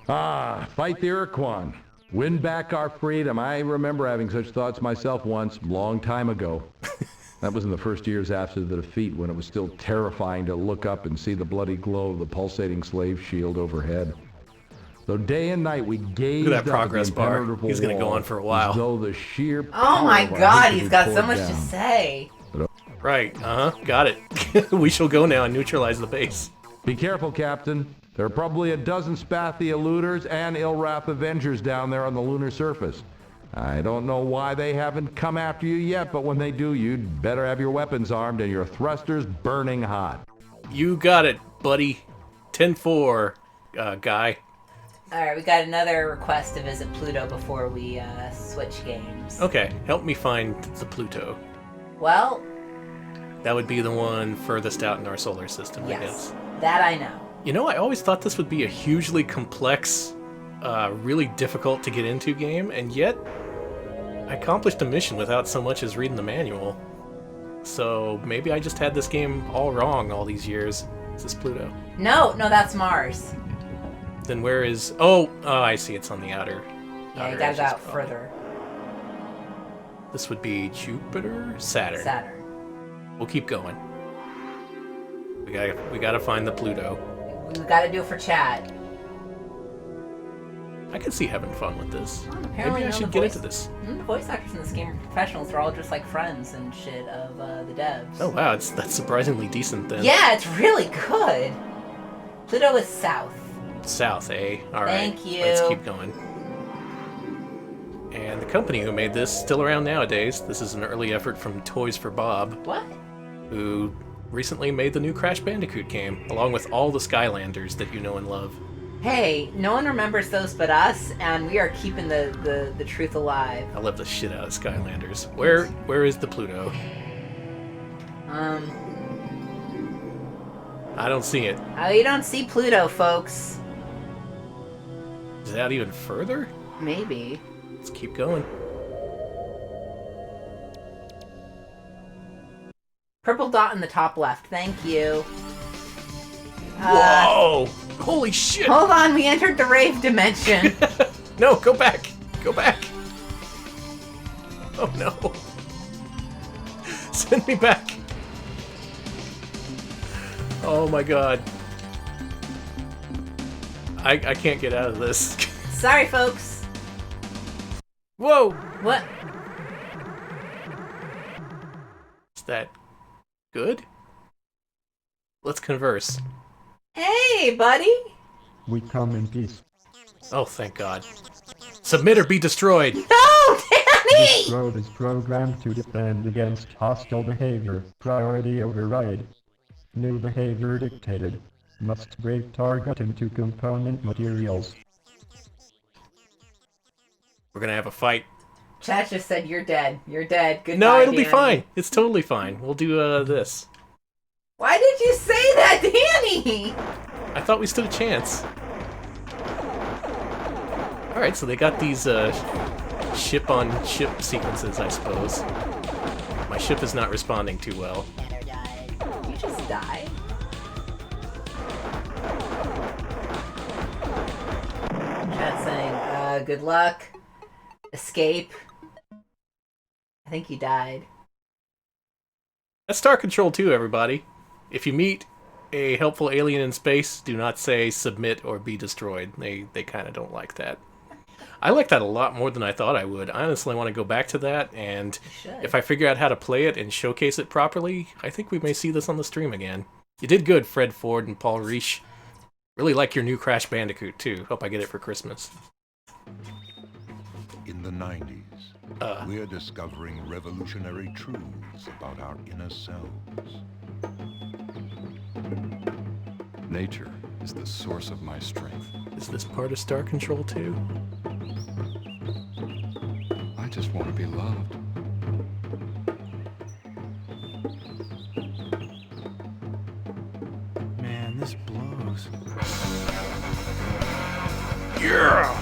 Fight the Urquan. Win back our freedom. I remember having such thoughts myself once, long time ago. That was in the first years after the defeat, when it was still terrifying to look up and see the bloody glow of the pulsating slave shield overhead. So day and night we gazed Look at that up progress the bar. impenetrable He's gonna go wall, on for a while. As though the sheer Oh my power of our god, hatred he's got would so pour much to down. say. Right, got it. We shall go now and neutralize the base. Be careful, Captain. There are probably a dozen Spathi eluders and Ilrath Avengers down there on the lunar surface. I don't know why they haven't come after you yet, but when they do, you'd better have your weapons armed and your thrusters burning hot. You got it, buddy. 10-4, guy. Alright, we got another request to visit Pluto before we switch games. Okay, help me find the Pluto. Well... That would be the one furthest out in our solar system, I guess. That I know. You know, I always thought this would be a hugely complex, really difficult to get into game, and yet I accomplished a mission without so much as reading the manual. So maybe I just had this game all wrong all these years. Is this Pluto? No, that's Mars. Then where is... Oh, I see. It's on the outer... Yeah, you gotta go out further. This would be Jupiter? Saturn. We'll keep going. We gotta find the Pluto. We gotta do it for chat. I could see having fun with this. Well, apparently Maybe I should get into this. The voice actors in this game are professionals. They're all just like friends and shit of the devs. Oh wow, that's surprisingly decent then. Yeah, it's really good. Pluto is south. South, eh? Alright. Thank you. Let's keep going. And the company who made this, still around nowadays. This is an early effort from Toys for Bob. What? Who recently made the new Crash Bandicoot game, along with all the Skylanders that you know and love. Hey, no one remembers those but us, and we are keeping the truth alive. I love the shit out of Skylanders. Where is the Pluto? I don't see it. Oh, you don't see Pluto, folks. Is it out even further? Maybe. Let's keep going. Purple dot in the top left. Thank you. Whoa! Holy shit! Hold on, we entered the rave dimension. No, go back! Go back! Oh no. Send me back. Oh my god. I can't get out of this. Sorry, folks. Whoa! What? Is that good? Let's converse. Hey, buddy. We come in peace. Oh, thank God. Submit or be destroyed! No, Danny! This road is programmed to defend against hostile behavior. Priority override. New behavior dictated. Must break target into component materials. We're gonna have a fight. Chat just said you're dead. You're dead. Goodbye, No, it'll be Danny. fine. It's totally fine. We'll do this. Why did you say that, Danny? I thought we stood a chance. Alright, so they got these ship-on-ship sequences, I suppose. My ship is not responding too well. Never died. You just died? Chat saying, good luck. Escape. I think you died. That's Star Control 2, everybody. If you meet a helpful alien in space, do not say submit or be destroyed. They kind of don't like that. I like that a lot more than I thought I would. I honestly want to go back to that, and if I figure out how to play it and showcase it properly, I think we may see this on the stream again. You did good, Fred Ford and Paul Reich. Really like your new Crash Bandicoot, too. Hope I get it for Christmas. In the 90s, we're discovering revolutionary truths about our inner selves. Nature is the source of my strength. Is this part of Star Control 2? I just want to be loved. Man, this blows. Yeah!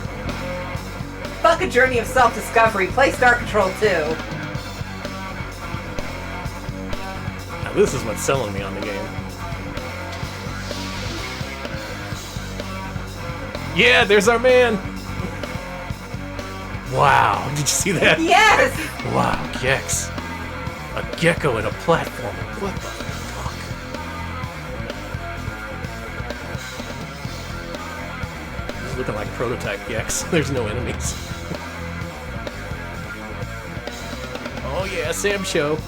Fuck a journey of self-discovery. Play Star Control 2. Now this is what's selling me on the game. Yeah, there's our man! Wow, did you see that? Yes! Wow, Gex. A gecko in a platformer. What the fuck? He's looking like prototype Gex. There's no enemies. Oh yeah, Sam Show.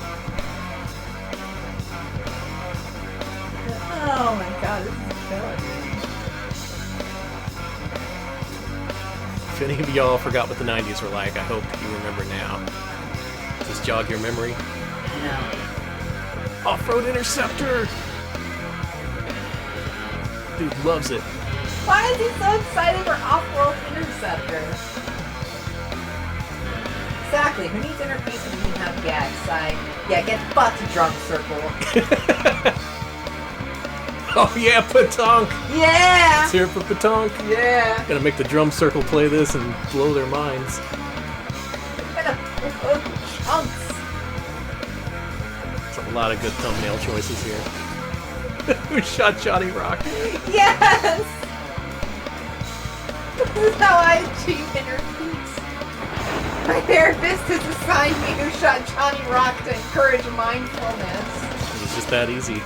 Oh my god, this is killing me. If any of y'all forgot what the 90s were like, I hope you remember now. Does this jog your memory? No. Off-road Interceptor! Dude loves it. Why is he so excited for Off-Road Interceptor? Exactly. Who needs inner peace when you can have gags? Yeah, get fucked, Drum Circle. Oh yeah, Pataank! Yeah! Let's hear it for Pataank. Yeah! Gonna make the Drum Circle play this and blow their minds. Chunks. There's a lot of good thumbnail choices here. Who shot Johnny Rock? Yes! This is how I achieve inner peace. My therapist has assigned me who shot Johnny Rock to encourage mindfulness. It's just that easy.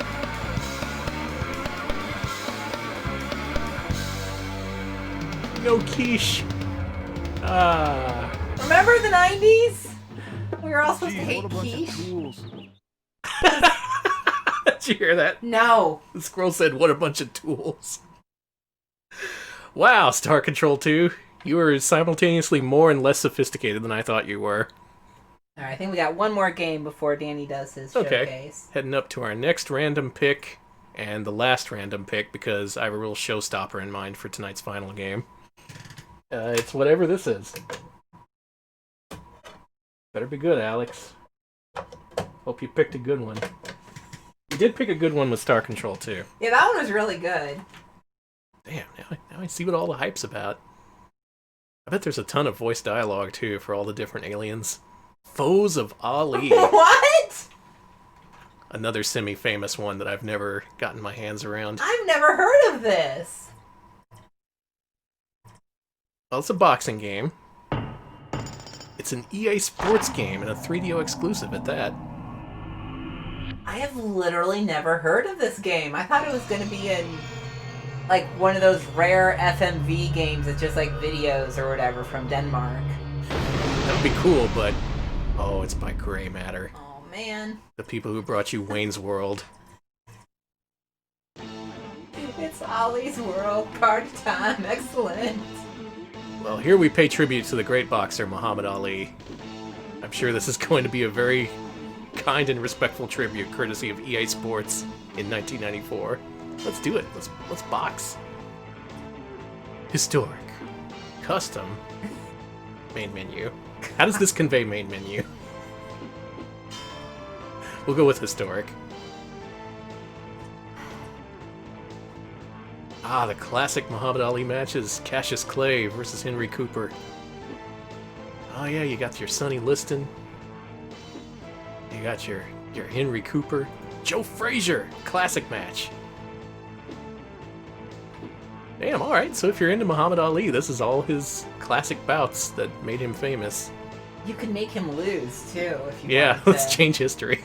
No quiche. Remember the 90s? We were all supposed to hate quiche. Did you hear that? No. The scroll said, "What a bunch of tools." Wow, Star Control 2. You were simultaneously more and less sophisticated than I thought you were. Alright, I think we got one more game before Danny does his showcase. Heading up to our next random pick, and the last random pick, because I have a real showstopper in mind for tonight's final game. It's whatever this is. Better be good, Alex. Hope you picked a good one. You did pick a good one with Star Control 2. Yeah, that one was really good. Damn, now I see what all the hype's about. I bet there's a ton of voice dialogue, too, for all the different aliens. Foes of Ali. What? Another semi-famous one that I've never gotten my hands around. I've never heard of this. Well, it's a boxing game. It's an EA Sports game and a 3DO exclusive at that. I have literally never heard of this game. I thought it was going to be in, like, one of those rare FMV games that's just, like, videos or whatever from Denmark. That would be cool, but... Oh, it's by Grey Matter. Oh, man. The people who brought you Wayne's World. It's Ollie's World. Party time. Excellent. Well, here we pay tribute to the great boxer, Muhammad Ali. I'm sure this is going to be a very kind and respectful tribute, courtesy of EA Sports in 1994. Let's do it. Let's box. Historic. Custom. Main menu. How does this convey main menu? We'll go with historic. Ah, the classic Muhammad Ali matches. Cassius Clay versus Henry Cooper. Oh yeah, you got your Sonny Liston. You got your Henry Cooper. Joe Frazier. Classic match. Damn, alright, so if you're into Muhammad Ali, this is all his classic bouts that made him famous. You could make him lose, too, if you Yeah, wanted let's to. change history.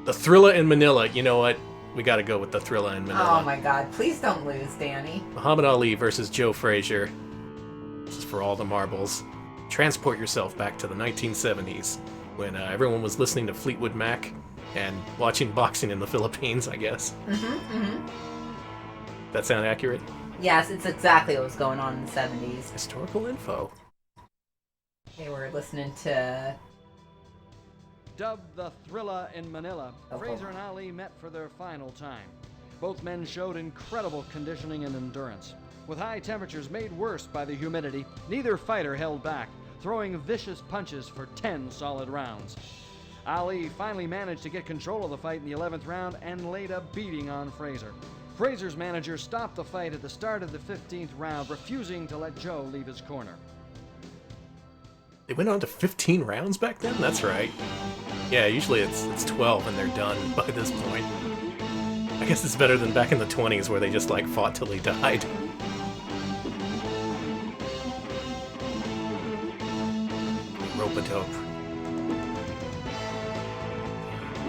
The Thrilla in Manila. You know what? We gotta go with the Thrilla in Manila. Oh my god, please don't lose, Danny. Muhammad Ali versus Joe Frazier. This is for all the marbles. Transport yourself back to the 1970s, when everyone was listening to Fleetwood Mac and watching boxing in the Philippines, I guess. That sound accurate? Yes, it's exactly what was going on in the 70s. Historical info. They were listening to... Dubbed the Thrilla in Manila, Frazier and Ali met for their final time. Both men showed incredible conditioning and endurance. With high temperatures made worse by the humidity, neither fighter held back, throwing vicious punches for 10 solid rounds. Ali finally managed to get control of the fight in the 11th round and laid a beating on Frazier. Frazier's manager stopped the fight at the start of the 15th round, refusing to let Joe leave his corner. They went on to 15 rounds back then? That's right. Yeah, usually it's 12 and they're done by this point. I guess it's better than back in the 20s where they just, like, fought till he died. Rope-a-dope.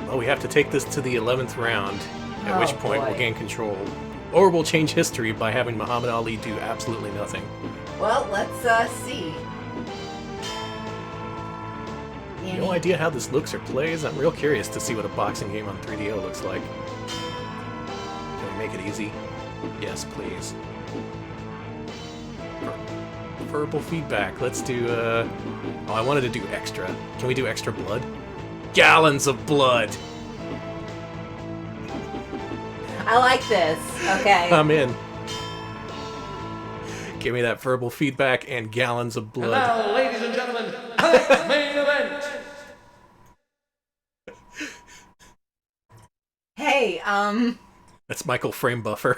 Well, we have to take this to the 11th round, at which point we'll gain control. Or we'll change history by having Muhammad Ali do absolutely nothing. Well, let's see. No idea how this looks or plays. I'm real curious to see what a boxing game on 3DO looks like. Can we make it easy? Yes, please. verbal feedback. Let's do, oh, I wanted to do extra. Can we do extra blood? Gallons of blood! I like this. Okay. I'm in. Give me that verbal feedback and gallons of blood. And now, ladies and gentlemen, tonight's main event. Hey, That's Michael Frame Buffer.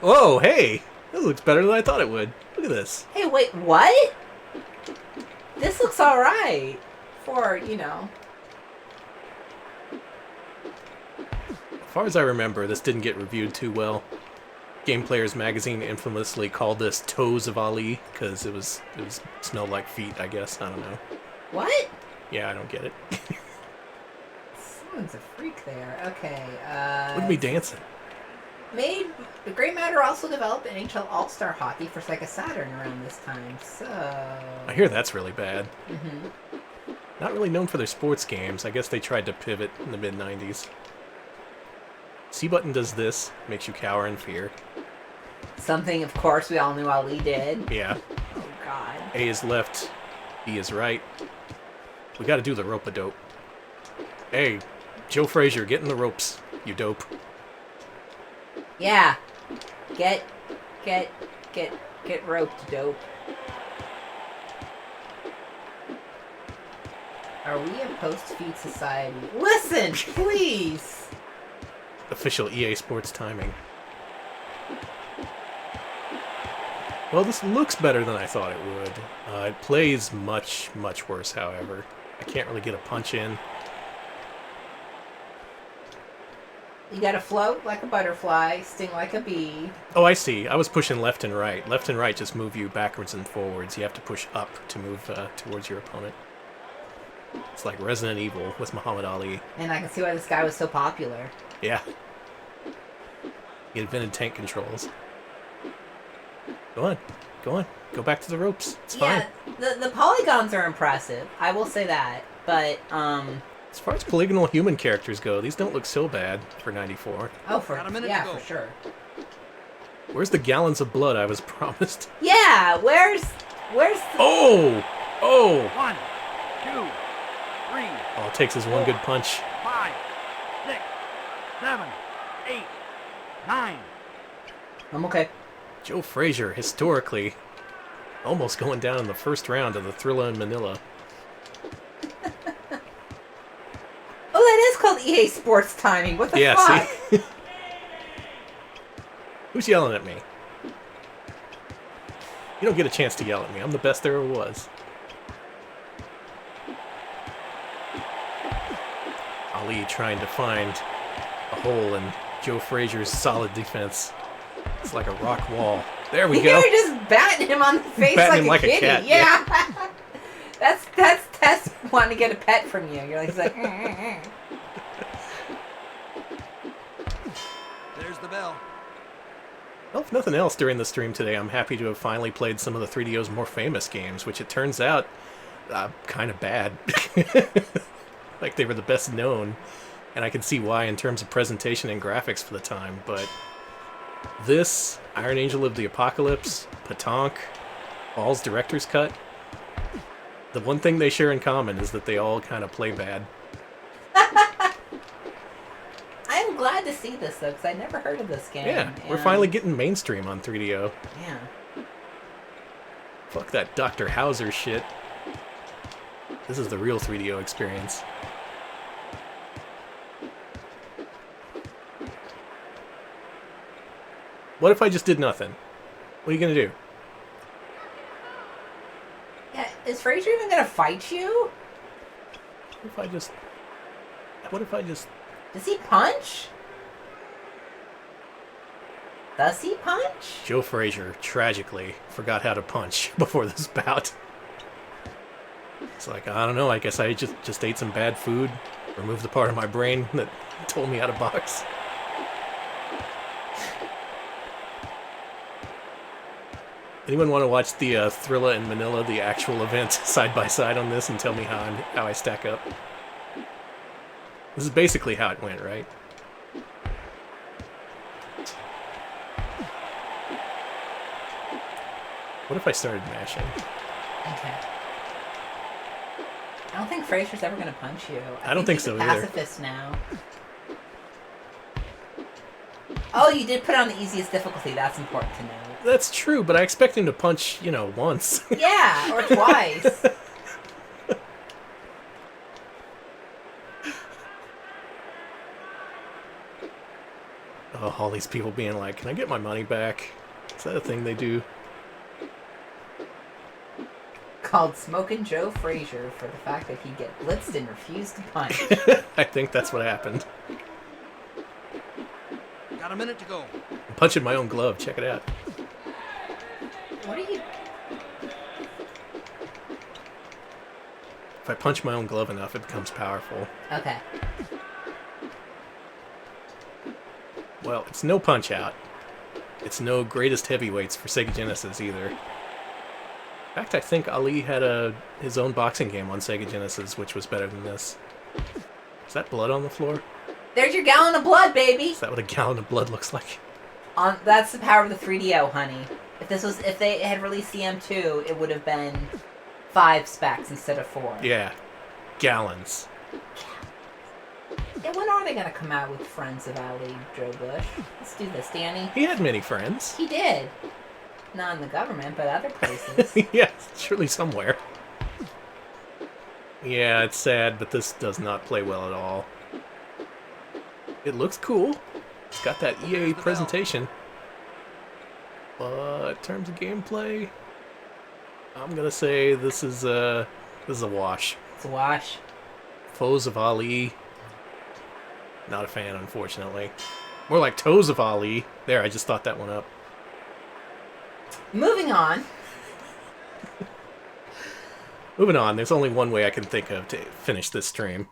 Oh, hey! This looks better than I thought it would. Look at this. Hey, wait, what? This looks alright. For, you know. As far as I remember, this didn't get reviewed too well. Game Players magazine infamously called this Toes of Ali because it was smelled like feet, I guess. I don't know. What? Yeah, I don't get it. Someone's a freak there. Okay, Look at me dancing. Made the Grey Matter also developed NHL All-Star Hockey for Sega Saturn around this time, so... I hear that's really bad. Mm-hmm. Not really known for their sports games. I guess they tried to pivot in the mid-90s. C-Button does this, makes you cower in fear. Something, of course, we all knew Ali did. Yeah. Oh, God. A is left, B is right. We gotta do the rope-a-dope. Hey, Joe Frazier, get in the ropes, you dope. Yeah. Get roped, dope. Are we a post-feed society? Listen, please! Official EA Sports timing. Well, this looks better than I thought it would. It plays much, much worse, however. I can't really get a punch in. You gotta float like a butterfly, sting like a bee. Oh, I see. I was pushing left and right. Left and right just move you backwards and forwards. You have to push up to move towards your opponent. It's like Resident Evil with Muhammad Ali. And I can see why this guy was so popular. Yeah. He invented tank controls. Go on. Go on. Go back to the ropes. It's fine. Yeah, the polygons are impressive. I will say that. But, As far as polygonal human characters go, these don't look so bad for 94. Oh, for sure. Where's the gallons of blood I was promised? Yeah, where's Oh! Oh! 1, 2, 3. All it takes is one good punch. 5, 6, 7, 8, 9. I'm okay. Joe Frazier, historically, almost going down in the first round of the Thrilla in Manila. Oh, that is called EA Sports timing. What the fuck? See? Who's yelling at me? You don't get a chance to yell at me. I'm the best there ever was. Ali trying to find a hole in Joe Frazier's solid defense. It's like a rock wall. There we go. You're just batting him on the face batting like him a kitty. cat, Yeah. That's Tess wanting to get a pet from you. You're like, There's the bell. Well, if nothing else during the stream today, I'm happy to have finally played some of the 3DO's more famous games, which it turns out, kind of bad. Like they were the best known, and I can see why in terms of presentation and graphics for the time, but this, Iron Angel of the Apocalypse, Pataank, Ballz Director's Cut, the one thing they share in common is that they all kind of play bad. I'm glad to see this, though, because I never heard of this game. Yeah, we're finally getting mainstream on 3DO. Yeah. Fuck that Dr. Hauser shit. This is the real 3DO experience. What if I just did nothing? What are you gonna do? Yeah, is Frazier even gonna fight you? What if I just... What if I just... Does he punch? Does he punch? Joe Frazier, tragically, forgot how to punch before this bout. It's like, I don't know, I guess I just ate some bad food, removed the part of my brain that told me how to box. Anyone want to watch the Thrilla in Manila, the actual event, side by side on this, and tell me how I stack up? This is basically how it went, right? What if I started mashing? Okay. I don't think Fraser's ever gonna punch you. I don't think so either. Pacifist now. Oh, you did put on the easiest difficulty. That's important to know. That's true, but I expect him to punch, once. Yeah, or twice. Oh, all these people being like, can I get my money back? Is that a thing they do? Called Smokin' Joe Frazier for the fact that he'd get blitzed and refused to punch. I think that's what happened. Got a minute to go. I'm punching my own glove. Check it out. What are you... If I punch my own glove enough, it becomes powerful. Okay. Well, it's no Punch-Out. It's no greatest heavyweights for Sega Genesis either. In fact, I think Ali had his own boxing game on Sega Genesis, which was better than this. Is that blood on the floor? There's your gallon of blood, baby! Is that what a gallon of blood looks like? That's the power of the 3DO, honey. If they had released the M2, it would have been 5 specs instead of 4. Yeah. Gallons. Yeah, when are they gonna come out with Friends of Ali, Joe Bush? Let's do this, Danny. He had many friends. He did. Not in the government, but other places. Yeah, surely somewhere. Yeah, it's sad, but this does not play well at all. It looks cool. It's got that EA presentation. But in terms of gameplay, I'm gonna say this is a wash. It's a wash. Foes of Ali. Not a fan, unfortunately. More like Toes of Ali. There, I just thought that one up. Moving on. Moving on, there's only one way I can think of to finish this stream.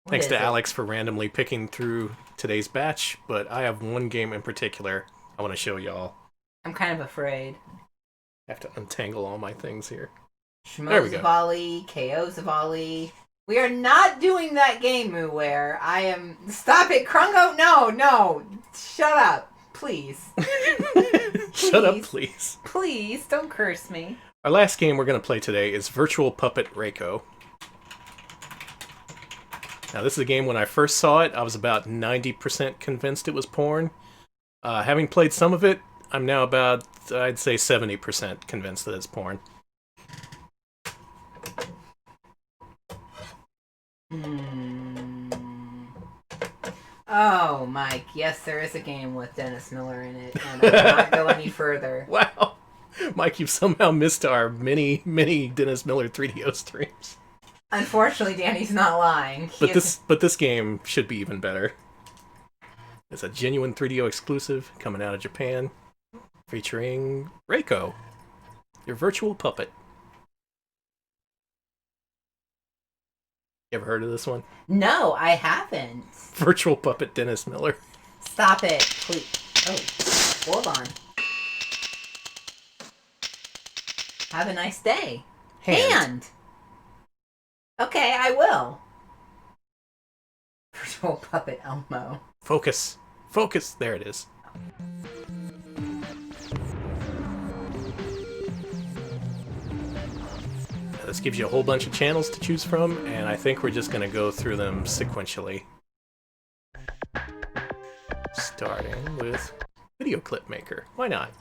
Thanks to Alex for randomly picking through today's batch, but I have one game in particular I want to show y'all. I'm kind of afraid. I have to untangle all my things here. Schmoes of Ali, KOs of Ali. We are not doing that game, Mooware. I am... Stop it, Krungo! No! Shut up, please. Shut up, please. Please, don't curse me. Our last game we're going to play today is Virtual Puppet Reiko. Now, this is a game, when I first saw it, I was about 90% convinced it was porn. Having played some of it, I'm now about, I'd say, 70% convinced that it's porn. Oh, Mike, yes, there is a game with Dennis Miller in it, and I will not go any further. Wow. Mike, you've somehow missed our many Dennis Miller 3DO streams. Unfortunately, Danny's not lying. But this game should be even better. It's a genuine 3DO exclusive coming out of Japan, featuring Reiko, your virtual puppet. You ever heard of this one? No, I haven't. Virtual puppet Dennis Miller. Stop it, please. Oh, hold on. Have a nice day. Hand. Okay, I will. Virtual puppet Elmo. Focus. Focus. There it is. This gives you a whole bunch of channels to choose from, and I think we're just going to go through them sequentially. Starting with Video Clip Maker. Why not?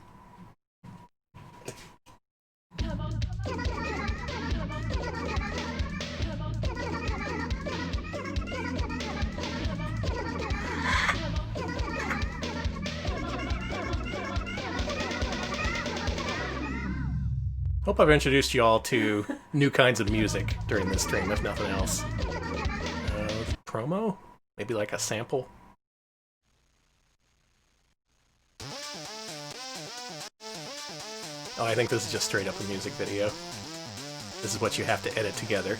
Hope I've introduced you all to new kinds of music during this stream, if nothing else. Promo? Maybe like a sample? Oh, I think this is just straight up a music video. This is what you have to edit together.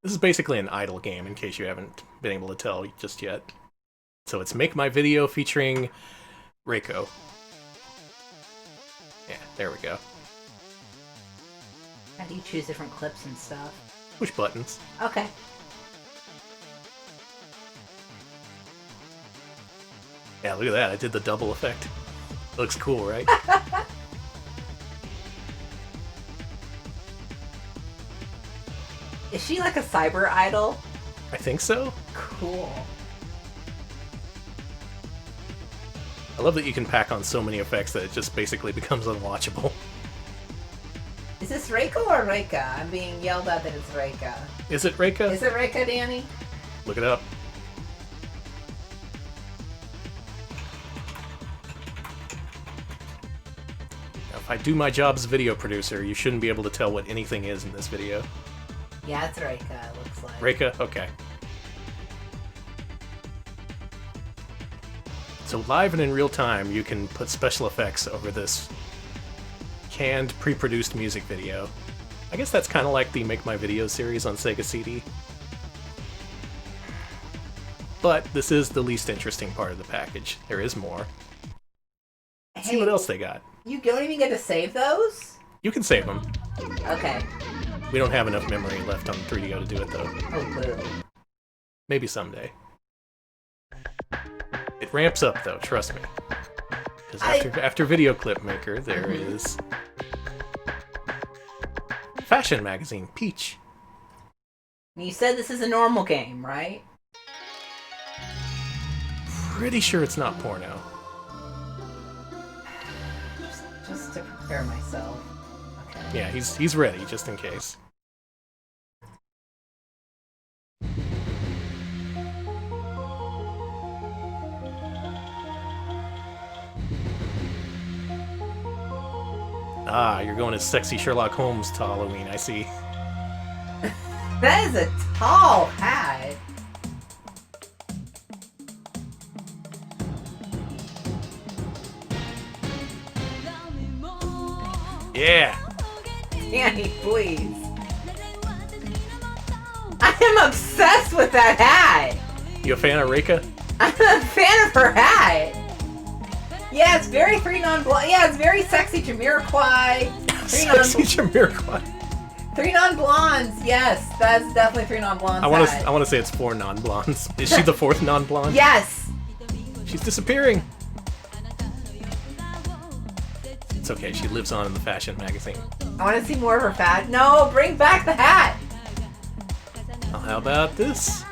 This is basically an idle game, in case you haven't been able to tell just yet. So it's Make My Video featuring Reiko. Yeah, there we go. How do you choose different clips and stuff? Push buttons. Okay. Yeah, look at that. I did the double effect. Looks cool, right? Is she like a cyber idol? I think so. Cool. I love that you can pack on so many effects that it just basically becomes unwatchable. Is this Reika or Reika? I'm being yelled at that it's Reika. Is it Reika? Is it Reika, Danny? Look it up. Now, if I do my job as a video producer, you shouldn't be able to tell what anything is in this video. Yeah, it's Reika, it looks like. Reika? Okay. So live and in real time, you can put special effects over this canned, pre-produced music video. I guess that's kind of like the Make My Video series on Sega CD. But this is the least interesting part of the package. There is more. Let's see what else they got. You don't even get to save those? You can save them. Okay. We don't have enough memory left on 3DO to do it, though. Oh, clearly. Maybe someday. It ramps up, though, trust me. Because after Video Clip Maker, there is... Fashion magazine, Peach. You said this is a normal game, right? Pretty sure it's not porno. Just to prepare myself. Okay. Yeah, he's ready, just in case. Ah, you're going as sexy Sherlock Holmes to Halloween, I see. That is a tall hat. Yeah! Danny, please. I am obsessed with that hat! You a fan of Reika? I'm a fan of her hat! Yeah, it's very Three Non-Blondes. Yeah, it's very sexy Jamiroquai. Sexy Jamiroquai. Three Non-Blondes. Yes, that's definitely Three Non-Blondes. I want to say it's 4 non-blondes. Is she the 4th non-blonde? Yes. She's disappearing. It's okay. She lives on in the fashion magazine. I want to see more of her fat. No, bring back the hat. Well, how about this?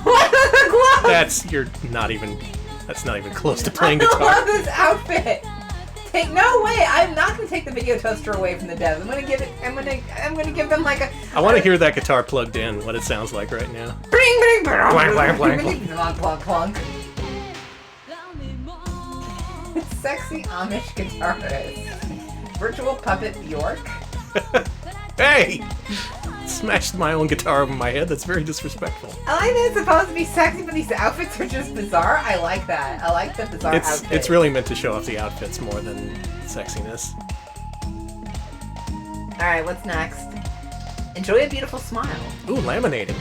What are the gloves? That's not even close to playing guitar. I love this outfit. No way! I'm not gonna take the video toaster away from the devs. I'm gonna give them like a. I want to hear that guitar plugged in. What it sounds like right now. Bling bling bling bling bling bling. Plunk plunk. Sexy Amish guitarist. Virtual puppet Bjork. Hey! Smashed my own guitar over my head. That's very disrespectful. I like that it's supposed to be sexy, but these outfits are just bizarre. I like that. I like the bizarre outfits. It's really meant to show off the outfits more than sexiness. Alright, what's next? Enjoy a beautiful smile. Ooh, laminating.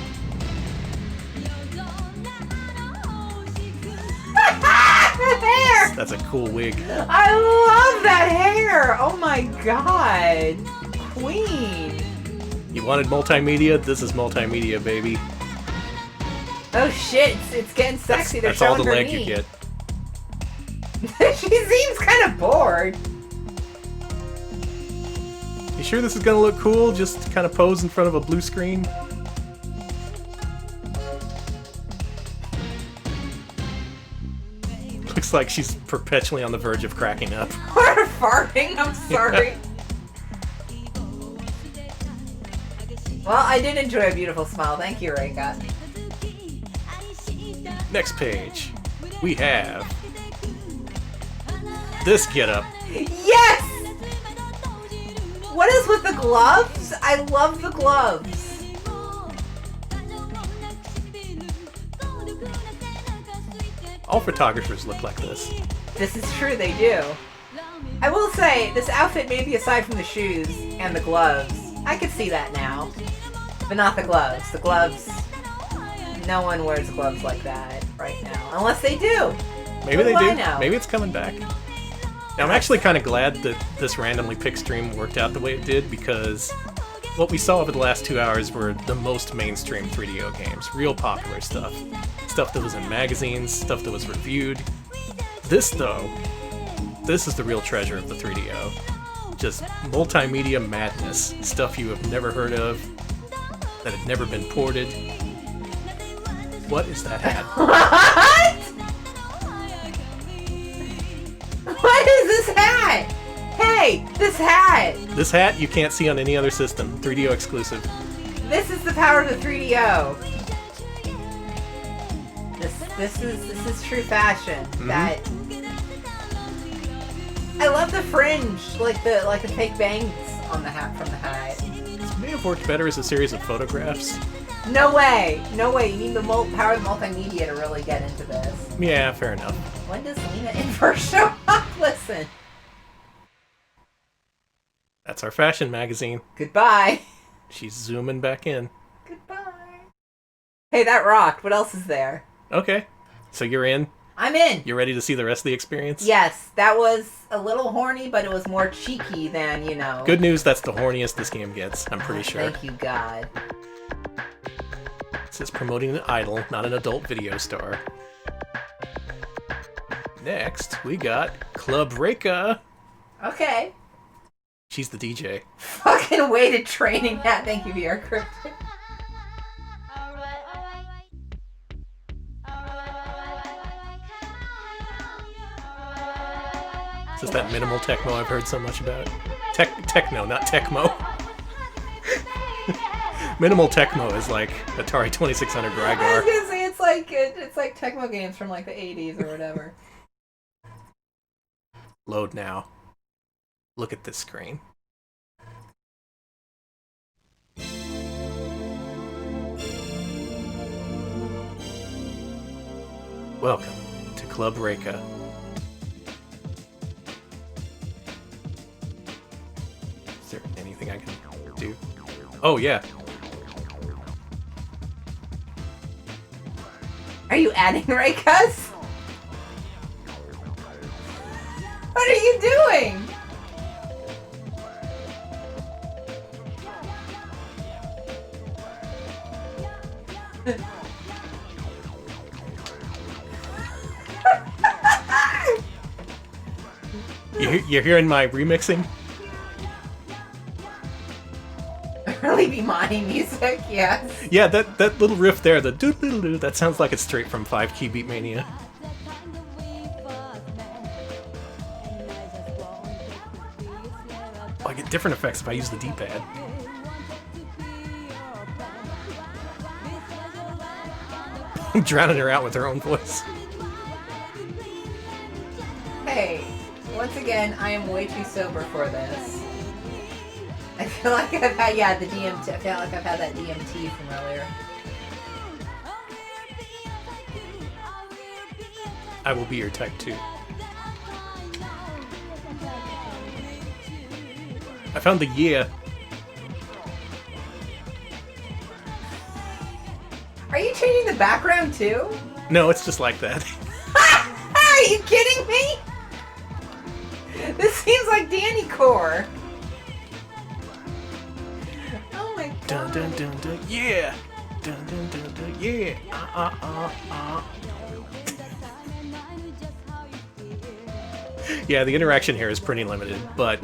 Hair! That's a cool wig. I love that hair! Oh my god. Queen. You wanted multimedia? This is multimedia, baby. Oh shit, it's getting sexy. That's all the leg you get. She seems kind of bored. You sure this is gonna look cool? Just kind of pose in front of a blue screen? Looks like she's perpetually on the verge of cracking up. Or farting, I'm sorry. Well, I did enjoy a beautiful smile. Thank you, Reika. Next page, we have this getup. Yes! What is with the gloves? I love the gloves. All photographers look like this. This is true, they do. I will say, this outfit, maybe aside from the shoes and the gloves, I could see that now. But not the gloves. The gloves, no one wears gloves like that right now. Unless they do. Maybe they do. Maybe it's coming back. Now, I'm actually kind of glad that this randomly picked stream worked out the way it did, because what we saw over the last 2 hours were the most mainstream 3DO games. Real popular stuff. Stuff that was in magazines, stuff that was reviewed. This, though, this is the real treasure of the 3DO. Just multimedia madness. Stuff you have never heard of, that had never been ported. What is that hat? What? What is this hat? Hey, this hat! This hat you can't see on any other system. 3DO exclusive. This is the power of the 3DO. This is true fashion. Mm-hmm. That I love the fringe, like the fake bangs on the hat from the hat. This may have worked better as a series of photographs. No way, no way. You need the power of multimedia to really get into this. Yeah, fair enough. When does Lena in first show up? Listen. That's our fashion magazine. Goodbye. She's zooming back in. Goodbye. Hey, that rocked. What else is there? Okay, so you're in? I'm in. You're ready to see the rest of the experience? Yes, that was a little horny, but it was more cheeky than, you know. Good news, that's the horniest this game gets, I'm pretty sure. Thank you, God. This is promoting an idol, not an adult video star. Next, we got Club Reika. Okay. She's the DJ. Fucking weighted training hat. Thank you, VR Cryptic. This is that minimal techno I've heard so much about. Techno, not Tecmo. Minimal techno is like Atari 2600 I was Rygar. gonna say it's like Tecmo games from like the 80s or whatever. Load now. Look at this screen. Welcome to Club Reika. Is there anything I can do? Oh, yeah. Are you adding Reikas? What are you doing? You're hearing my remixing? Really be my music, yes. Yeah, that little riff there, the doo-doo-doo, that sounds like it's straight from 5 Key Beat Mania. I get different effects if I use the D-pad. I'm drowning her out with her own voice. Hey, once again, I am way too sober for this. I feel like I've had, the DMT. I feel like I've had that DMT from earlier. I will be your type 2. I found the yeah. Are you changing the background too? No, it's just like that. Are you kidding me? This seems like Danny Core. Oh my god. Dun dun dun dun, yeah. Dun dun dun dun, yeah. Yeah, the interaction here is pretty limited, but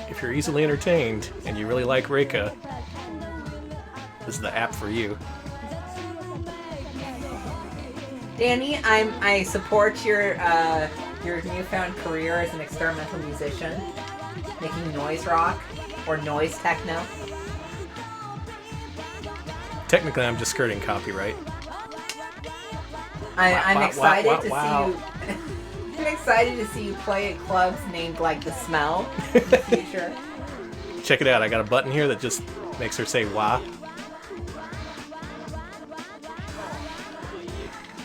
if you're easily entertained and you really like Reika, this is the app for you. Danny, I support your newfound career as an experimental musician, making noise rock or noise techno. Technically, I'm just skirting copyright. I'm excited to see you. I'm excited to see you play at clubs named like The Smell in the future. Check it out. I got a button here that just makes her say wah.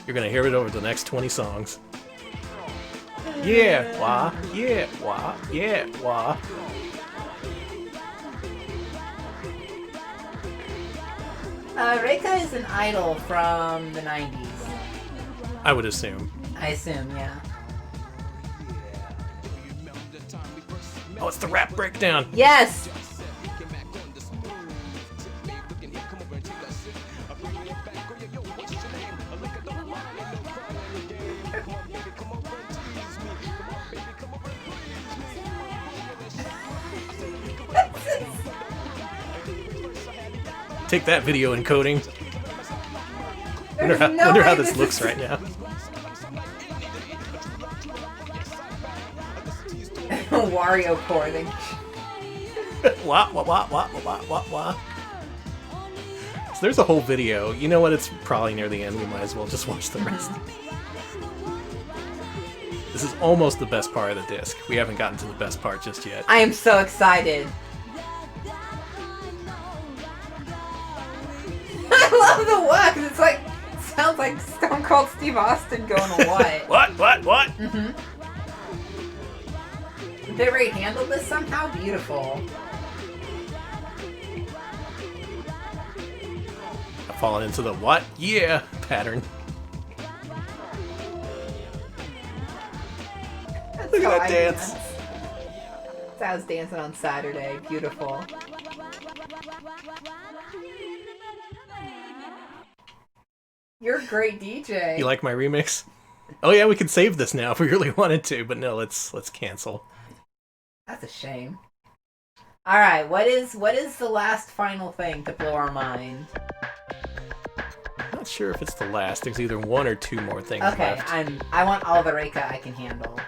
You're gonna hear it over the next 20 songs. Yeah, wah, yeah, wah, yeah, wah. Reika is an idol from the 90s. I would assume. I assume, yeah. Oh, it's the rap breakdown. Yes! Take that, video encoding. Wonder how this looks right now. Wario core thing. Wah, wah, wah, wah, wah, wah, wah. So there's a whole video. You know what? It's probably near the end. We might as well just watch the rest. This is almost the best part of the disc. We haven't gotten to the best part just yet. I am so excited. I love the what, 'cause it's like, it sounds like Stone Cold Steve Austin going what? What? Mm-hmm. Did Ray handle this somehow? Beautiful. I've fallen into the what? Yeah pattern. Look at that dance. That's how I was dancing on Saturday. Beautiful. You're a great DJ. You like my remix? Oh yeah, we could save this now if we really wanted to, but no, let's cancel. That's a shame. All right, what is the last final thing to blow our mind? Not sure if it's the last. There's either one or two more things left. I want all the Reika I can handle.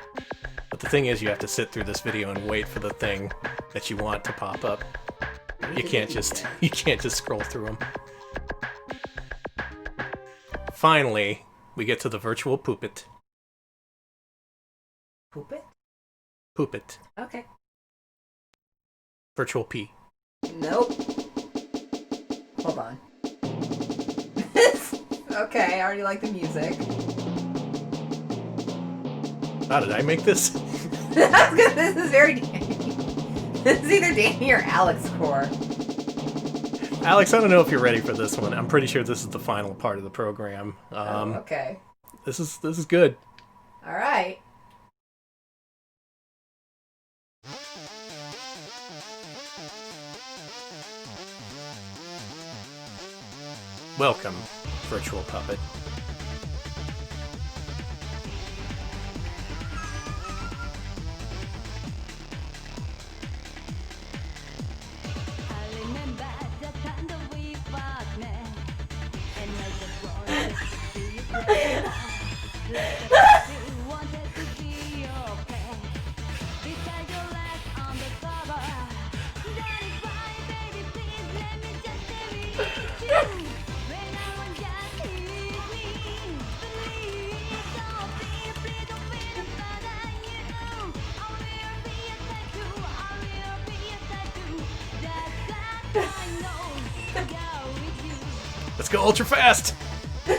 But the thing is, you have to sit through this video and wait for the thing that you want to pop up. You can't just scroll through them. Finally, we get to the virtual poop-it. Poop it? Poop it. Okay. Virtual pee. Nope. Hold on. Okay, I already like the music. How did I make this? This is very Danny. This is either Danny or Alex core. Alex, I don't know if you're ready for this one. I'm pretty sure this is the final part of the program. Okay. This is good. All right. Welcome, Virtual Puppet. Let's go ultra fast!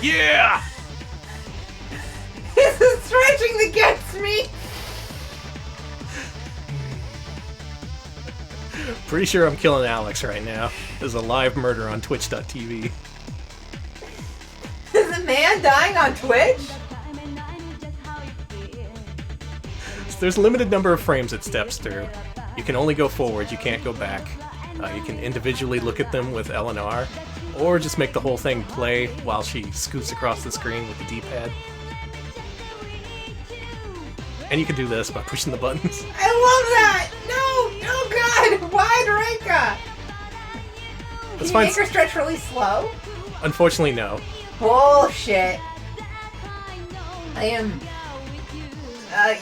Yeah! This is stretching that gets me! Pretty sure I'm killing Alex right now. There's a live murder on twitch.tv. Is a man dying on Twitch? So there's a limited number of frames it steps through. You can only go forward, you can't go back. You can individually look at them with L and R, or just make the whole thing play while she scoots across the screen with the D-pad. And you can do this by pushing the buttons. I love that! No! Oh god! Why Reika? Can you make her stretch really slow? Unfortunately, no. Bullshit. I am...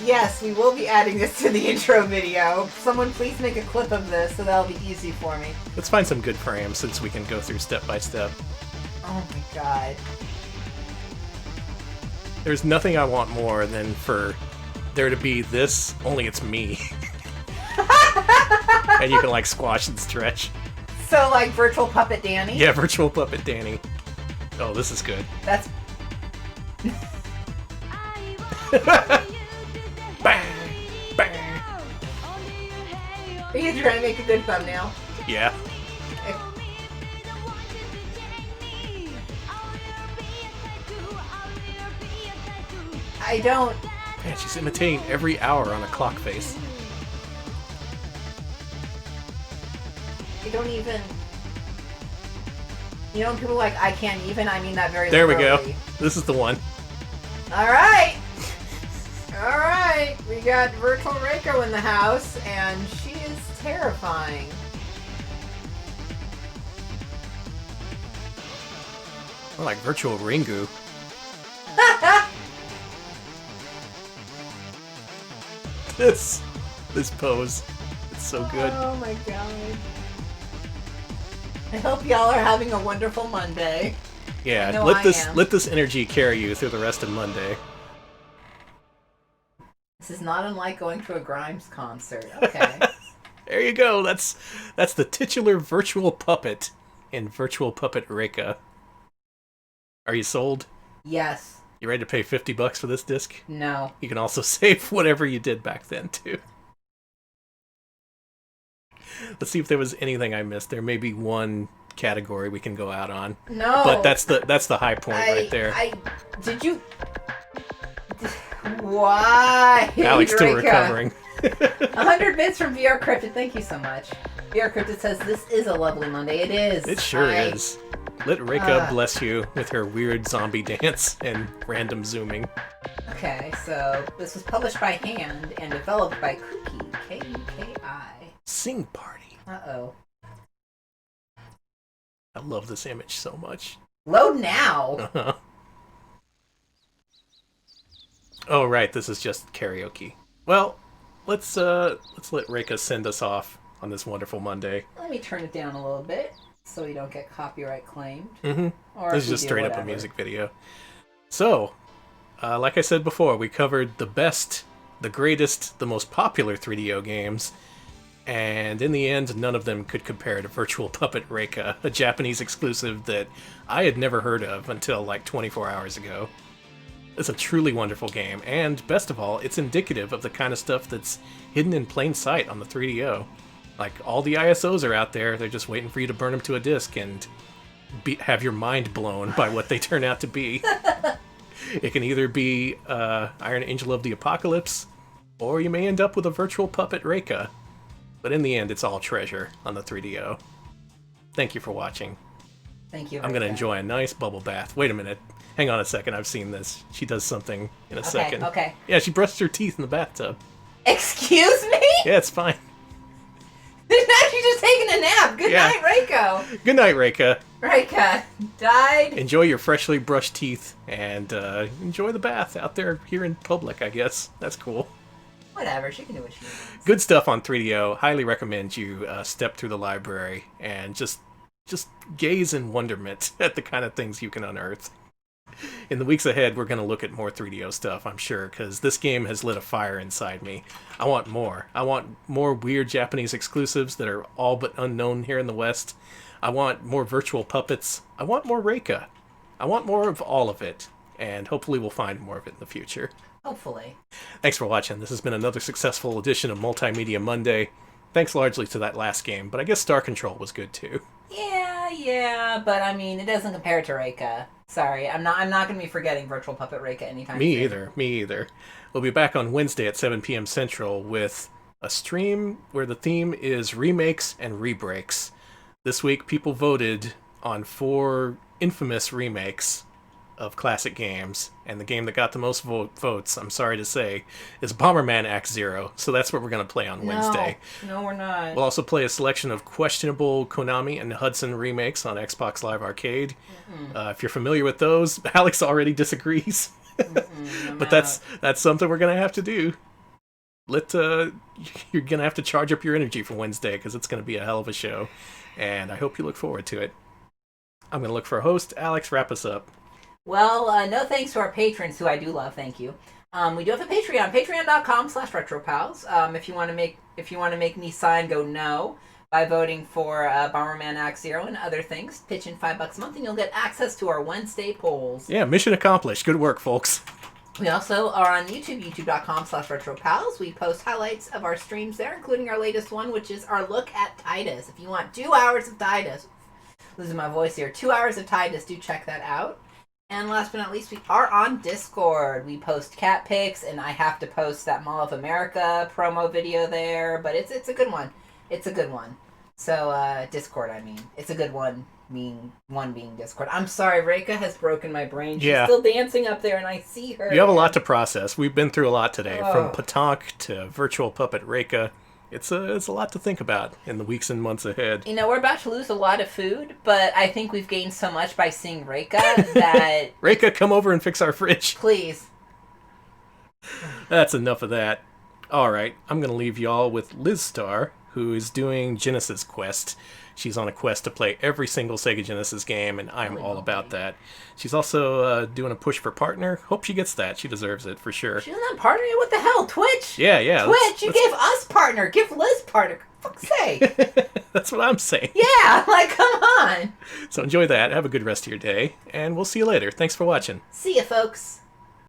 yes, we will be adding this to the intro video. Someone please make a clip of this so that'll be easy for me. Let's find some good frames since we can go through step by step. Oh my god. There's nothing I want more than for there to be this, only it's me. And you can like squash and stretch. So like Virtual Puppet Danny? Yeah, Virtual Puppet Danny. Oh, this is good. That's... Bang! Bang! Are you trying to make a good thumbnail? Yeah. Okay. I don't... Man, she's imitating every hour on a clock face. I don't even... You know when people are like, I can't even? I mean that very There literally. we go. This is the one. Alright! Alright! We got Virtual Reiko in the house, and she is terrifying. More like virtual Ringu. This pose. It's so good. Oh my god. I hope y'all are having a wonderful Monday. Yeah, let this energy carry you through the rest of Monday. This is not unlike going to a Grimes concert. Okay. There you go. That's the titular virtual puppet in Virtual Puppet Reika. Are you sold? Yes. You ready to pay $50 for this disc? No. You can also save whatever you did back then too. Let's see if there was anything I missed. There may be one category we can go out on. No. But that's the high point right there. Did you? Why? Alex still recovering. 100 bits from VR Cryptid. Thank you so much. VR Cryptid says this is a lovely Monday. It is. It sure is. Let Reika bless you with her weird zombie dance and random zooming. Okay, so this was published by hand and developed by Kuki, K-U-K-I. Sing Party. Uh-oh. I love this image so much. Load now! Uh-huh. Oh, right, this is just karaoke. Well, let's let Reika send us off on this wonderful Monday. Let me turn it down a little bit so we don't get copyright claimed. Mm-hmm. Or this is just straight up a music video. So, like I said before, we covered the best, the greatest, the most popular 3DO games, and in the end, none of them could compare to Virtual Puppet Reika, a Japanese exclusive that I had never heard of until like 24 hours ago. It's a truly wonderful game, and best of all, it's indicative of the kind of stuff that's hidden in plain sight on the 3DO. Like, all the ISOs are out there, they're just waiting for you to burn them to a disc and have your mind blown by what they turn out to be. It can either be Iron Angel of the Apocalypse, or you may end up with a Virtual Puppet Reika. But in the end, it's all treasure on the 3DO. Thank you for watching. Thank you. I'm going to enjoy a nice bubble bath. Wait a minute. Hang on a second. I've seen this. She does something in a second. Okay. Yeah, she brushed her teeth in the bathtub. Excuse me? Yeah, it's fine. She's just taking a nap. Good night, Reiko. Good night, Reika. Reika died. Enjoy your freshly brushed teeth and enjoy the bath out there here in public, I guess. That's cool. Whatever, she can do what she wants. Good stuff on 3DO. Highly recommend you step through the library and just gaze in wonderment at the kind of things you can unearth. In the weeks ahead, we're going to look at more 3DO stuff, I'm sure, because this game has lit a fire inside me. I want more. I want more weird Japanese exclusives that are all but unknown here in the West. I want more virtual puppets. I want more Reika. I want more of all of it, and hopefully we'll find more of it in the future. Hopefully. Thanks for watching. This has been another successful edition of Multimedia Monday. Thanks largely to that last game, but I guess Star Control was good too. Yeah, but I mean, it doesn't compare to Reika. Sorry, I'm not going to be forgetting Virtual Puppet Reika anytime soon. Me either. We'll be back on Wednesday at 7 p.m. Central with a stream where the theme is remakes and rebreaks. This week, people voted on 4 infamous remakes of classic games, and the game that got the most votes, I'm sorry to say, is Bomberman Act Zero, so that's what we're going to play on Wednesday. No, we're not. We'll also play a selection of questionable Konami and Hudson remakes on Xbox Live Arcade. If you're familiar with those, Alex already disagrees. But that's something we're going to have to do. You're going to have to charge up your energy for Wednesday, because it's going to be a hell of a show, and I hope you look forward to it. I'm going to look for a host. Alex, wrap us up. Well, no thanks to our patrons, who I do love. Thank you. We do have a Patreon, patreon.com/retropals. If you want to make me sign go no by voting for Bomberman Act Zero and other things, pitch in $5 a month, and you'll get access to our Wednesday polls. Yeah, mission accomplished. Good work, folks. We also are on YouTube, youtube.com/retropals. We post highlights of our streams there, including our latest one, which is our look at Titus. If you want 2 hours of Titus, losing my voice here, 2 hours of Titus, do check that out. And last but not least, we are on Discord. We post cat pics, and I have to post that Mall of America promo video there, but it's a good one. It's a good one. So, Discord, I mean. It's a good one, being Discord. I'm sorry, Reika has broken my brain. She's still dancing up there, and I see her. You have a lot to process. We've been through a lot today, from Pataank to Virtual Puppet Reika. it's a lot to think about in the weeks and months ahead. You know, we're about to lose a lot of food, but I think we've gained so much by seeing Reika that... Reika, come over and fix our fridge. Please. That's enough of that. Alright, I'm going to leave y'all with Liz Star, who is doing Genesis Quest. She's on a quest to play every single Sega Genesis game, and I'm all about that. She's also doing a push for partner. Hope she gets that. She deserves it, for sure. She's not partner? What the hell? Twitch? Yeah. Twitch, you gave us partner. Give Liz partner. For fuck's sake. That's what I'm saying. Yeah, like, come on. So enjoy that. Have a good rest of your day, and we'll see you later. Thanks for watching. See ya, folks.